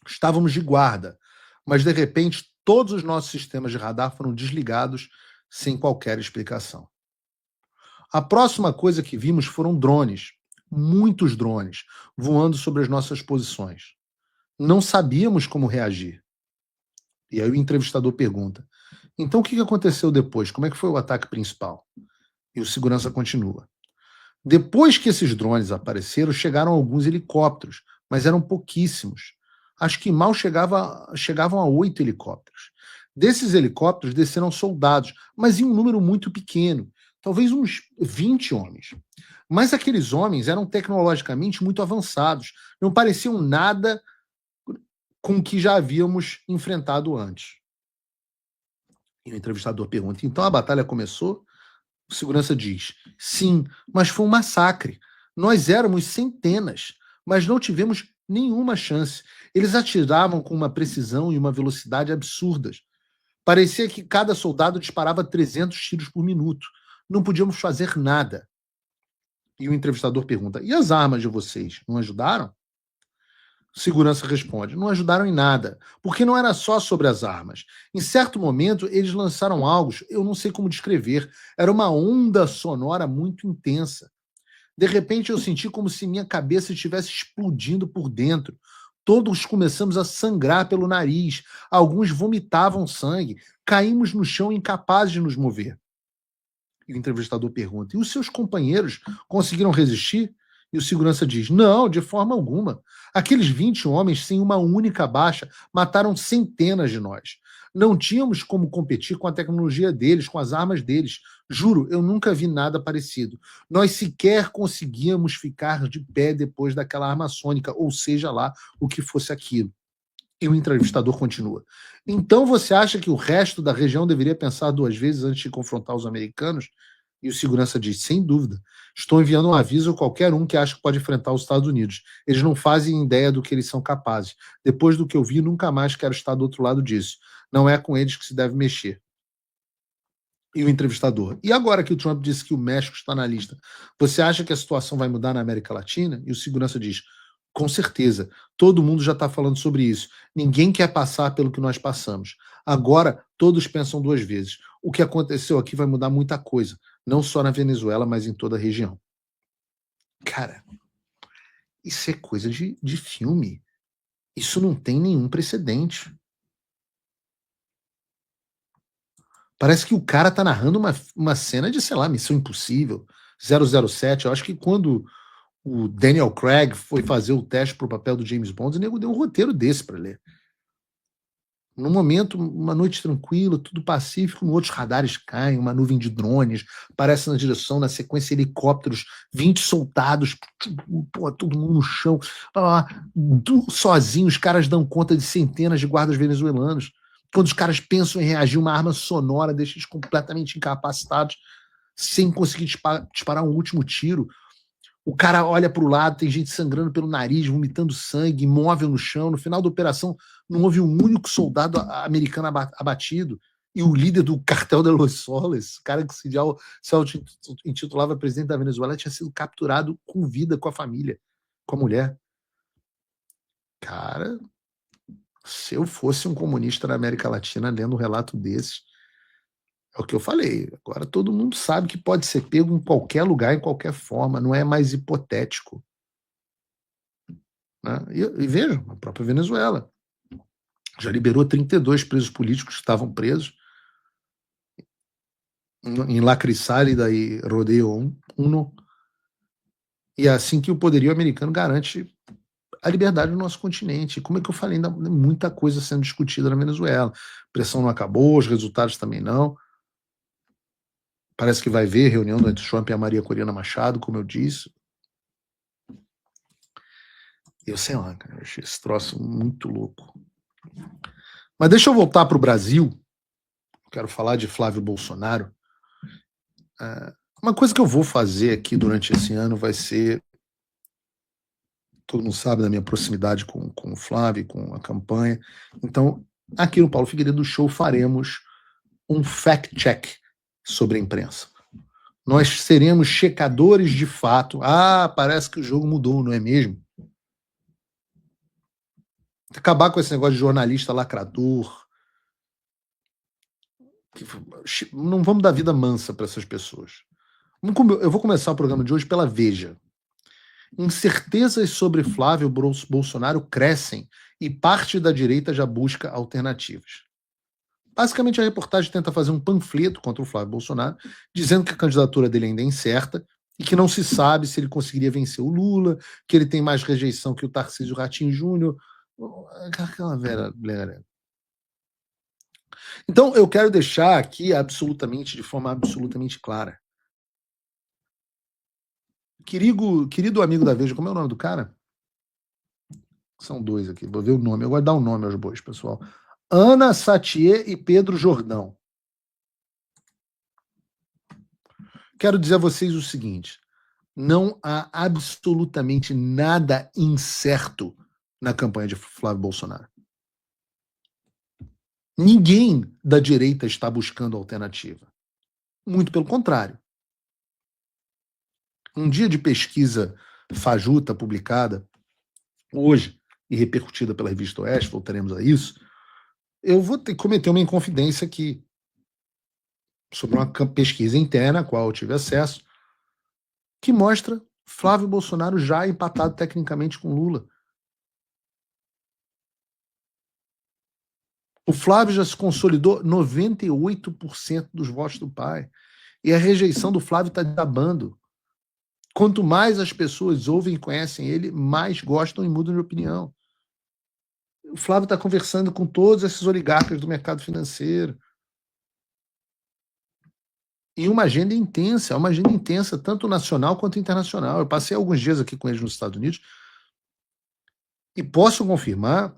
Estávamos de guarda, mas de repente todos os nossos sistemas de radar foram desligados sem qualquer explicação. A próxima coisa que vimos foram drones, muitos drones, voando sobre as nossas posições. Não sabíamos como reagir. E aí o entrevistador pergunta: então o que aconteceu depois? Como é que foi o ataque principal? E o segurança continua: depois que esses drones apareceram, chegaram alguns helicópteros, mas eram pouquíssimos. Acho que mal chegavam a 8 helicópteros. Desses helicópteros desceram soldados, mas em um número muito pequeno, talvez uns 20 homens. Mas aqueles homens eram tecnologicamente muito avançados, não pareciam nada com o que já havíamos enfrentado antes. E o entrevistador pergunta: então a batalha começou? O segurança diz: sim, mas foi um massacre. Nós éramos centenas, mas não tivemos nenhuma chance. Eles atiravam com uma precisão e uma velocidade absurdas. Parecia que cada soldado disparava 300 tiros por minuto. Não podíamos fazer nada. E o entrevistador pergunta: e as armas de vocês não ajudaram? Segurança responde: não ajudaram em nada, porque não era só sobre as armas. Em certo momento, eles lançaram algo, eu não sei como descrever, era uma onda sonora muito intensa. De repente eu senti como se minha cabeça estivesse explodindo por dentro. Todos começamos a sangrar pelo nariz. Alguns vomitavam sangue. Caímos no chão incapazes de nos mover. E o entrevistador pergunta: e os seus companheiros conseguiram resistir? E o segurança diz: não, de forma alguma. Aqueles 20 homens, sem uma única baixa, mataram centenas de nós. Não tínhamos como competir com a tecnologia deles, com as armas deles. Juro, eu nunca vi nada parecido. Nós sequer conseguíamos ficar de pé depois daquela arma sônica, ou seja lá o que fosse aquilo. E o entrevistador continua: então você acha que o resto da região deveria pensar duas vezes antes de confrontar os americanos? E o segurança diz: sem dúvida. Estou enviando um aviso a qualquer um que acha que pode enfrentar os Estados Unidos. Eles não fazem ideia do que eles são capazes. Depois do que eu vi, nunca mais quero estar do outro lado disso. Não é com eles que se deve mexer. E o entrevistador: e agora que o Trump disse que o México está na lista, você acha que a situação vai mudar na América Latina? E o segurança diz: com certeza, todo mundo já está falando sobre isso. Ninguém quer passar pelo que nós passamos. Agora, todos pensam duas vezes. O que aconteceu aqui vai mudar muita coisa, não só na Venezuela, mas em toda a região. Cara, isso é coisa de filme. Isso não tem nenhum precedente. Parece que o cara tá narrando uma cena de, sei lá, Missão Impossível, 007. Eu acho que quando o Daniel Craig foi fazer o teste pro papel do James Bond, o nego deu um roteiro desse para ler. No momento, uma noite tranquila, tudo pacífico, no outros radares caem, uma nuvem de drones, aparece na direção, na sequência, helicópteros, 20 soldados, pô, todo mundo no chão, sozinho, os caras dão conta de centenas de guardas venezuelanos. Quando os caras pensam em reagir, uma arma sonora deixa eles completamente incapacitados, sem conseguir disparar um último tiro. O cara olha para o lado, tem gente sangrando pelo nariz, vomitando sangue, imóvel no chão. No final da operação, não houve um único soldado americano abatido. E o líder do cartel de Los Soles, o cara que se intitulava presidente da Venezuela, tinha sido capturado com vida, com a família, com a mulher. Cara, se eu fosse um comunista na América Latina lendo um relato desses, é o que eu falei. Agora todo mundo sabe que pode ser pego em qualquer lugar, em qualquer forma. Não é mais hipotético. Né? E veja, a própria Venezuela já liberou 32 presos políticos que estavam presos em La Crisálida e Rodeo Uno. E é assim que o poderio americano garante a liberdade do nosso continente. Como é que eu falei? Ainda muita coisa sendo discutida na Venezuela. A pressão não acabou, os resultados também não. Parece que vai haver reunião entre Trump e a Maria Corina Machado, como eu disse. Eu sei lá, cara, eu achei esse troço muito louco. Mas deixa eu voltar para o Brasil. Quero falar de Flávio Bolsonaro. Uma coisa que eu vou fazer aqui durante esse ano vai ser... Todo mundo sabe da minha proximidade com o Flávio, com a campanha. Então, aqui no Paulo Figueiredo Show faremos um fact-check sobre a imprensa. Nós seremos checadores de fato. Parece que o jogo mudou, não é mesmo? Acabar com esse negócio de jornalista lacrador. Não vamos dar vida mansa para essas pessoas. Eu vou começar o programa de hoje pela Veja. Incertezas sobre Flávio Bolsonaro crescem e parte da direita já busca alternativas. Basicamente, a reportagem tenta fazer um panfleto contra o Flávio Bolsonaro, dizendo que a candidatura dele ainda é incerta e que não se sabe se ele conseguiria vencer o Lula, que ele tem mais rejeição que o Tarcísio Ratinho Júnior. Aquela velha. Então, eu quero deixar aqui de forma absolutamente clara. Querido amigo da Veja, como é o nome do cara? São dois aqui, vou ver o nome. Eu vou dar um nome aos bois, pessoal. Ana Satier e Pedro Jordão. Quero dizer a vocês o seguinte: não há absolutamente nada incerto na campanha de Flávio Bolsonaro. Ninguém da direita está buscando alternativa. Muito pelo contrário. Um dia de pesquisa fajuta publicada hoje e repercutida pela Revista Oeste, voltaremos a isso, eu vou ter que cometer uma inconfidência aqui sobre uma pesquisa interna a qual eu tive acesso, que mostra Flávio Bolsonaro já é empatado tecnicamente com Lula. O Flávio já se consolidou 98% dos votos do pai. E a rejeição do Flávio está desabando. Quanto mais as pessoas ouvem e conhecem ele, mais gostam e mudam de opinião. O Flávio está conversando com todos esses oligarcas do mercado financeiro. E uma agenda intensa, tanto nacional quanto internacional. Eu passei alguns dias aqui com eles nos Estados Unidos e posso confirmar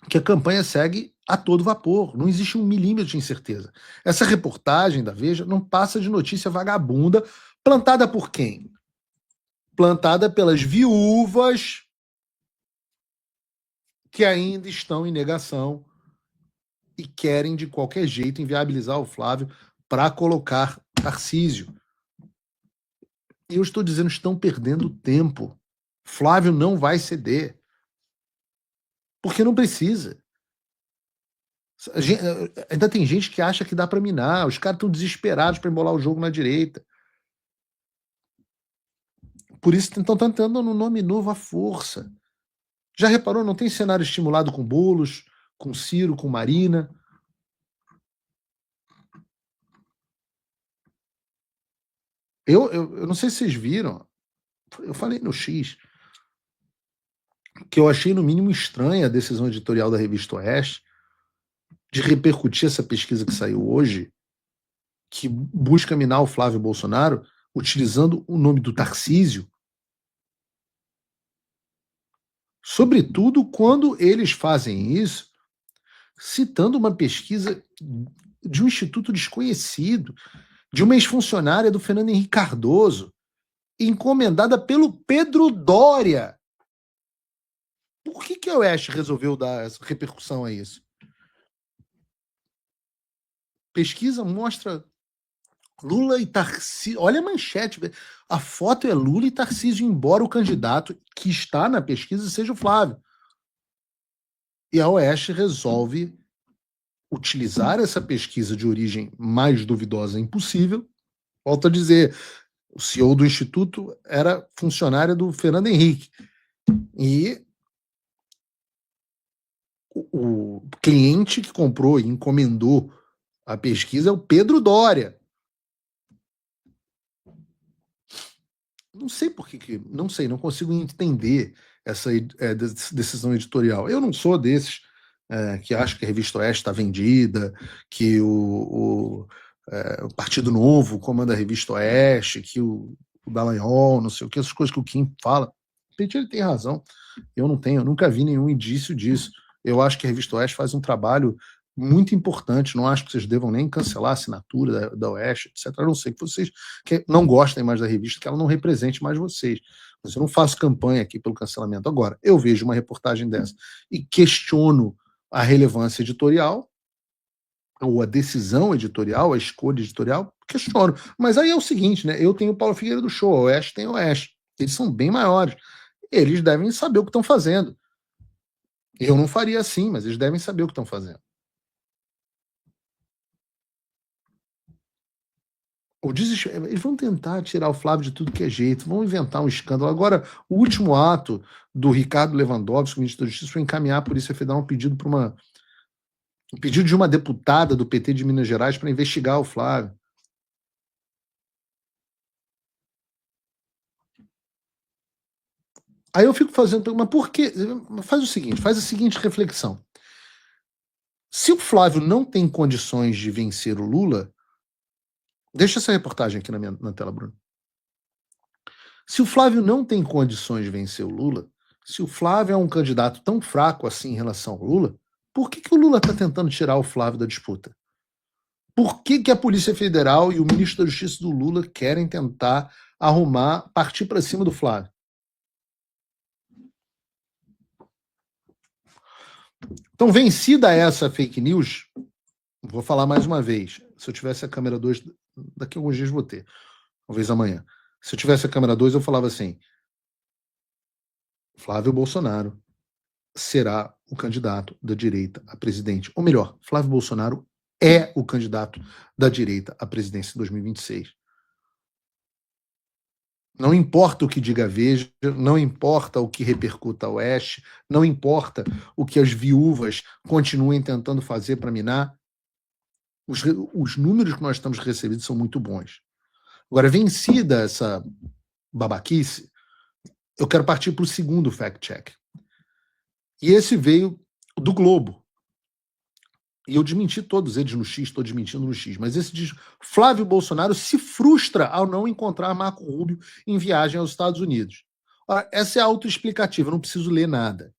que a campanha segue a todo vapor. Não existe um milímetro de incerteza. Essa reportagem da Veja não passa de notícia vagabunda, plantada por quem? Plantada pelas viúvas que ainda estão em negação e querem, de qualquer jeito, inviabilizar o Flávio para colocar Tarcísio. E eu estou dizendo, estão perdendo tempo. Flávio não vai ceder. Porque não precisa. Ainda tem gente que acha que dá para minar. Os caras estão desesperados para embolar o jogo na direita. Por isso estão tentando no nome novo à força. Já reparou? Não tem cenário estimulado com Boulos, com Ciro, com Marina. Eu não sei se vocês viram. Eu falei no X que eu achei no mínimo estranha a decisão editorial da Revista Oeste de repercutir essa pesquisa que saiu hoje, que busca minar o Flávio Bolsonaro utilizando o nome do Tarcísio, sobretudo quando eles fazem isso citando uma pesquisa de um instituto desconhecido, de uma ex-funcionária do Fernando Henrique Cardoso, encomendada pelo Pedro Doria. Por que a Oeste resolveu dar essa repercussão a isso? Pesquisa mostra Lula e Tarcísio. Olha a manchete. A foto é Lula e Tarcísio, embora o candidato que está na pesquisa seja o Flávio. E a Oeste resolve utilizar essa pesquisa de origem mais duvidosa impossível. Volto a dizer, o CEO do Instituto era funcionária do Fernando Henrique. E o cliente que comprou e encomendou a pesquisa é o Pedro Doria. Não sei por que não sei, não consigo entender essa decisão editorial. Eu não sou desses que acha que a Revista Oeste está vendida, que o Partido Novo comanda a Revista Oeste, que o Dallagnol, não sei o que, essas coisas que o Kim fala. Ele tem razão. Eu não tenho, eu nunca vi nenhum indício disso. Eu acho que a Revista Oeste faz um trabalho muito importante. Não acho que vocês devam nem cancelar a assinatura da Oeste, etc. A não ser que vocês que não gostem mais da revista, que ela não represente mais vocês. Mas eu não faço campanha aqui pelo cancelamento. Agora, eu vejo uma reportagem dessa e questiono a relevância editorial, ou a decisão editorial, a escolha editorial, questiono. Mas aí é o seguinte, né? Eu tenho o Paulo Figueiredo do Show, a Oeste tem a Oeste. Eles são bem maiores. Eles devem saber o que estão fazendo. Eu não faria assim, mas eles devem saber o que estão fazendo. Eles vão tentar tirar o Flávio de tudo que é jeito, vão inventar um escândalo. Agora, o último ato do Ricardo Lewandowski, o ministro da Justiça, foi encaminhar a Polícia Federal um pedido de uma deputada do PT de Minas Gerais para investigar o Flávio. Aí eu fico fazendo, mas por quê? Faz o seguinte, faz a seguinte reflexão. Se o Flávio não tem condições de vencer o Lula, deixa essa reportagem aqui na tela, Bruno. Se o Flávio não tem condições de vencer o Lula, se o Flávio é um candidato tão fraco assim em relação ao Lula, por que o Lula está tentando tirar o Flávio da disputa? Por que a Polícia Federal e o ministro da Justiça do Lula querem tentar partir para cima do Flávio? Então, vencida essa fake news, vou falar mais uma vez. Se eu tivesse a câmera 2, daqui a alguns dias vou ter, talvez amanhã. Se eu tivesse a câmera 2, eu falava assim: Flávio Bolsonaro será o candidato da direita a presidente. Ou melhor, Flávio Bolsonaro é o candidato da direita à presidência em 2026. Não importa o que diga a Veja, não importa o que repercuta a Oeste, não importa o que as viúvas continuem tentando fazer para minar. Os números que nós estamos recebendo são muito bons. Agora, vencida essa babaquice, eu quero partir para o segundo fact-check. E esse veio do Globo. E eu desmenti todos eles no X, estou desmentindo no X. Mas esse diz: Flávio Bolsonaro se frustra ao não encontrar Marco Rubio em viagem aos Estados Unidos. Ora, essa é autoexplicativa, eu não preciso ler nada.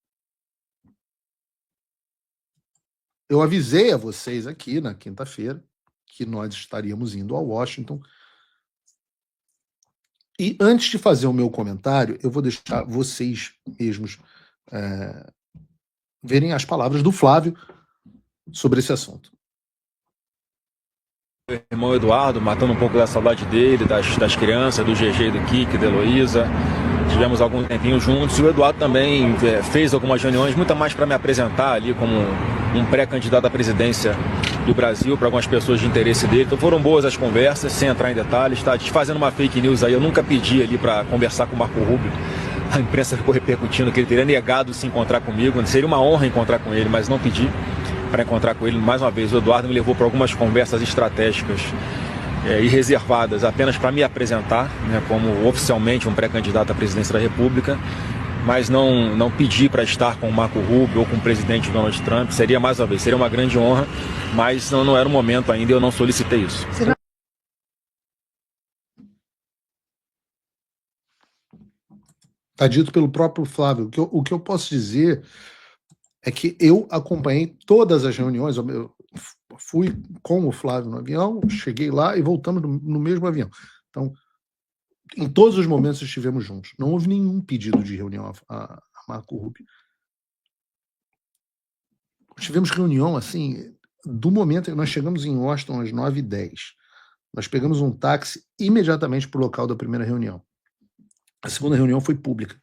Eu avisei a vocês aqui na quinta-feira que nós estaríamos indo a Washington. E antes de fazer o meu comentário, eu vou deixar vocês mesmos verem as palavras do Flávio sobre esse assunto. Meu irmão Eduardo, matando um pouco da saudade dele, das crianças, do GG, do Kiki, da Heloísa. Tivemos algum tempinho juntos. E o Eduardo também fez algumas reuniões, muito mais para me apresentar ali como um pré-candidato à presidência do Brasil para algumas pessoas de interesse dele. Então foram boas as conversas, sem entrar em detalhes. Está desfazendo uma fake news aí. Eu nunca pedi ali para conversar com o Marco Rubio. A imprensa ficou repercutindo que ele teria negado se encontrar comigo. Seria uma honra encontrar com ele, mas não pedi para encontrar com ele. Mais uma vez, o Eduardo me levou para algumas conversas estratégicas e reservadas apenas para me apresentar, né, como oficialmente um pré-candidato à presidência da República, mas não pedi para estar com o Marco Rubio ou com o presidente Donald Trump. Seria, mais uma vez, seria uma grande honra, mas não era o momento ainda e eu não solicitei isso. Está dito pelo próprio Flávio. O que eu posso dizer é que eu acompanhei todas as reuniões. Eu fui com o Flávio no avião, cheguei lá e voltamos no mesmo avião. Então, em todos os momentos estivemos juntos. Não houve nenhum pedido de reunião a Marco Rubio. Tivemos reunião, assim, do momento que nós chegamos em Washington às 9h10. Nós pegamos um táxi imediatamente para o local da primeira reunião. A segunda reunião foi pública.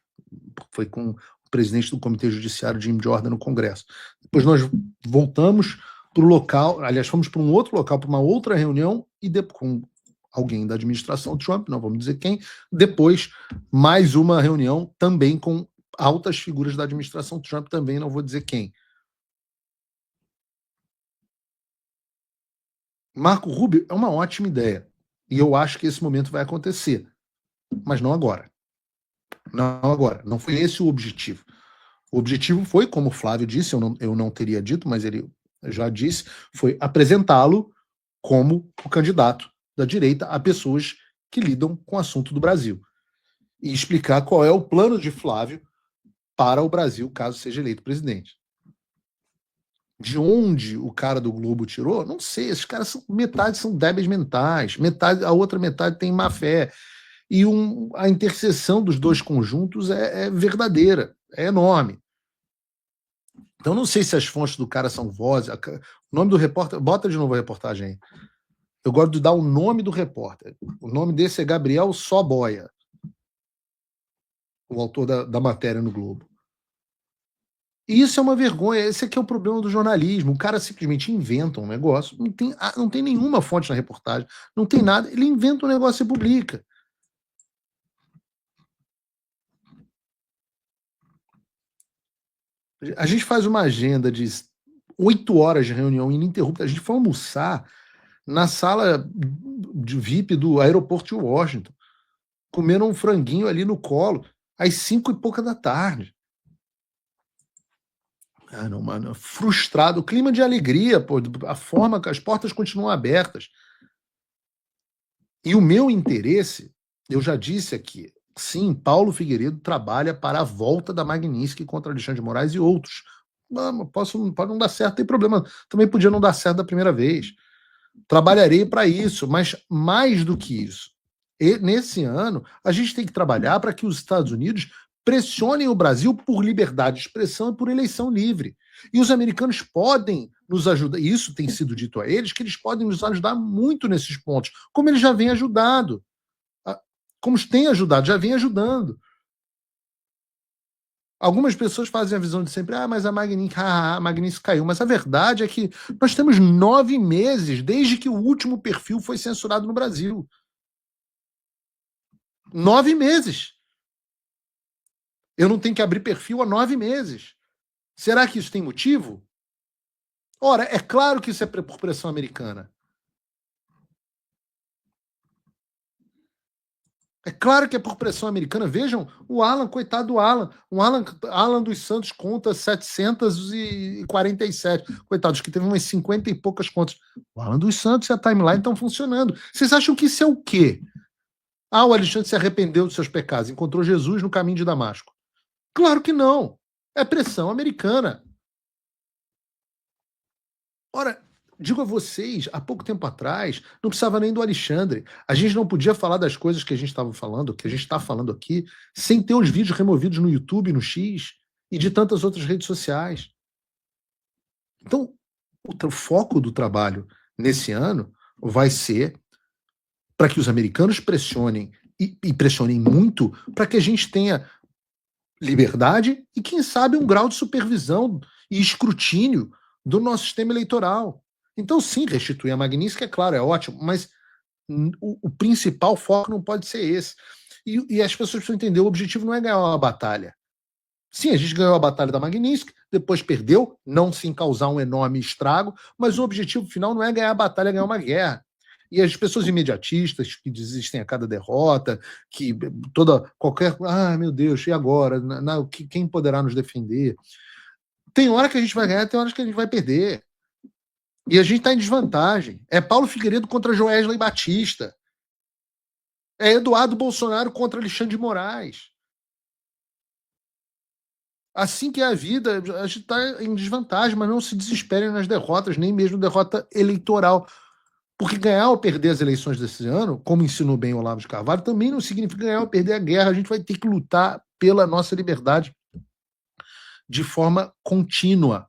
Foi com o presidente do Comitê Judiciário, Jim Jordan, no Congresso. Depois nós voltamos para o local, aliás, fomos para um outro local, para uma outra reunião, e com alguém da administração Trump, não vamos dizer quem, depois mais uma reunião também com altas figuras da administração Trump, também não vou dizer quem. Marco Rubio é uma ótima ideia, e eu acho que esse momento vai acontecer, mas não agora. Não agora, não foi esse o objetivo. O objetivo foi, como o Flávio disse, eu não teria dito, mas ele já disse, foi apresentá-lo como o candidato da direita a pessoas que lidam com o assunto do Brasil. E explicar qual é o plano de Flávio para o Brasil, caso seja eleito presidente. De onde o cara do Globo tirou? Não sei, esses caras metade são débeis mentais, a outra metade tem má fé. E a interseção dos dois conjuntos é verdadeira, é enorme. Então, não sei se as fontes do cara são vozes. O nome do repórter, bota de novo a reportagem aí. Eu gosto de dar o nome do repórter. O nome desse é Gabriel Soboia, o autor da matéria no Globo. E isso é uma vergonha. Esse aqui é o problema do jornalismo. O cara simplesmente inventa um negócio, não tem nenhuma fonte na reportagem, não tem nada. Ele inventa um negócio e publica. A gente faz uma agenda de 8 horas de reunião ininterrupta. A gente foi almoçar na sala de VIP do aeroporto de Washington, comendo um franguinho ali no colo, às 5h pouca da tarde. Ah, não, mano, frustrado, clima de alegria, pô, a forma que as portas continuam abertas. E o meu interesse, eu já disse aqui, sim, Paulo Figueiredo trabalha para a volta da Magnitsky contra Alexandre de Moraes e outros. Pode não dar certo, tem problema. Também podia não dar certo da primeira vez. Trabalharei para isso, mas mais do que isso, nesse ano, a gente tem que trabalhar para que os Estados Unidos pressionem o Brasil por liberdade de expressão e por eleição livre. E os americanos podem nos ajudar, e isso tem sido dito a eles, que eles podem nos ajudar muito nesses pontos, como eles já vêm ajudando. Como têm ajudado, já vêm ajudando. Algumas pessoas fazem a visão de sempre, mas a Magnitsky caiu. Mas a verdade é que nós temos 9 meses desde que o último perfil foi censurado no Brasil. 9 meses. Eu não tenho que abrir perfil há 9 meses. Será que isso tem motivo? Ora, é claro que isso é por pressão americana. É claro que é por pressão americana. Vejam, o Alan, coitado do Alan. O Alan dos Santos conta 747. Coitados, que teve umas 50 e poucas contas. O Alan dos Santos e a timeline estão funcionando. Vocês acham que isso é o quê? Ah, o Alexandre se arrependeu dos seus pecados, encontrou Jesus no caminho de Damasco. Claro que não. É pressão americana. Ora, digo a vocês, há pouco tempo atrás, não precisava nem do Alexandre. A gente não podia falar das coisas que a gente estava falando, que a gente está falando aqui, sem ter os vídeos removidos no YouTube, no X e de tantas outras redes sociais. Então, o foco do trabalho nesse ano vai ser para que os americanos pressionem, e pressionem muito, para que a gente tenha liberdade e, quem sabe, um grau de supervisão e escrutínio do nosso sistema eleitoral. Então, sim, restituir a Magnitsky, é claro, é ótimo, mas o principal foco não pode ser esse. E as pessoas precisam entender, o objetivo não é ganhar uma batalha. Sim, a gente ganhou a batalha da Magnitsky, depois perdeu, não sem causar um enorme estrago, mas o objetivo final não é ganhar a batalha, é ganhar uma guerra. E as pessoas imediatistas que desistem a cada derrota, que qualquer... Ah, meu Deus, e agora? Quem poderá nos defender? Tem hora que a gente vai ganhar, tem horas que a gente vai perder. E a gente está em desvantagem. É Paulo Figueiredo contra Joesley Batista. É Eduardo Bolsonaro contra Alexandre de Moraes. Assim que é a vida, a gente está em desvantagem, mas não se desesperem nas derrotas, nem mesmo derrota eleitoral. Porque ganhar ou perder as eleições desse ano, como ensinou bem o Olavo de Carvalho, também não significa ganhar ou perder a guerra. A gente vai ter que lutar pela nossa liberdade de forma contínua.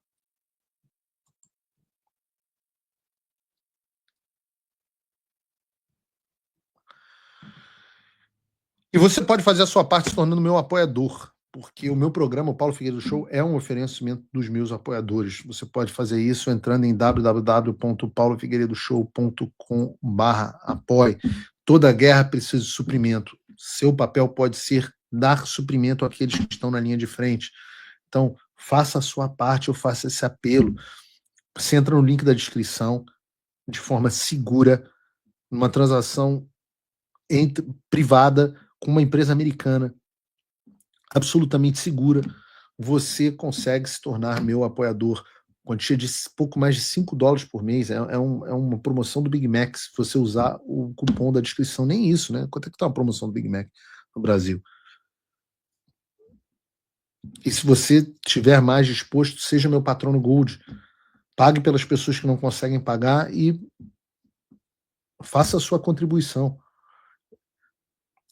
E você pode fazer a sua parte se tornando meu apoiador, porque o meu programa, o Paulo Figueiredo Show, é um oferecimento dos meus apoiadores. Você pode fazer isso entrando em www.paulofigueiredoshow.com/apoie. Toda guerra precisa de suprimento. Seu papel pode ser dar suprimento àqueles que estão na linha de frente. Então, faça a sua parte, eu faço esse apelo. Você entra no link da descrição, de forma segura, numa transação privada, com uma empresa americana, absolutamente segura, você consegue se tornar meu apoiador. Quantia de pouco mais de $5 por mês. É uma promoção do Big Mac, se você usar o cupom da descrição. Nem isso, né? Quanto é que tá uma promoção do Big Mac no Brasil? E se você tiver mais disposto, seja meu patrono Gold. Pague pelas pessoas que não conseguem pagar e faça a sua contribuição.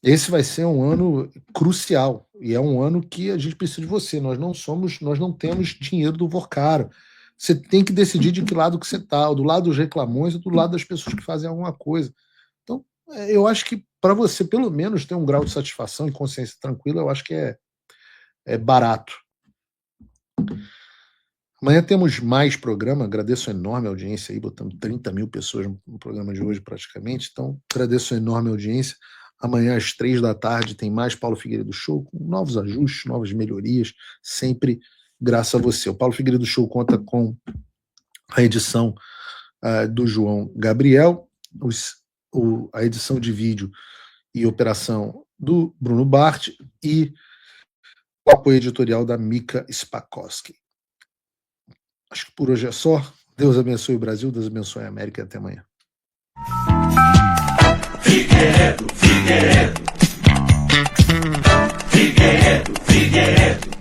Esse vai ser um ano crucial e é um ano que a gente precisa de você. Nós não temos dinheiro do Vorcaro. Você tem que decidir de que lado que você está, do lado dos reclamões ou do lado das pessoas que fazem alguma coisa. Então, eu acho que para você pelo menos ter um grau de satisfação e consciência tranquila, eu acho que é barato. Amanhã temos mais programa. Agradeço a enorme audiência aí, botamos 30 mil pessoas no programa de hoje praticamente. Então, agradeço a enorme audiência. Amanhã, às 3 da tarde, tem mais Paulo Figueiredo Show, com novos ajustes, novas melhorias, sempre graças a você. O Paulo Figueiredo Show conta com a edição do João Gabriel, a edição de vídeo e operação do Bruno Bart e o apoio editorial da Mika Spakowski. Acho que por hoje é só. Deus abençoe o Brasil, Deus abençoe a América e até amanhã. Figueiredo, Figueiredo, Figueiredo, Figueiredo.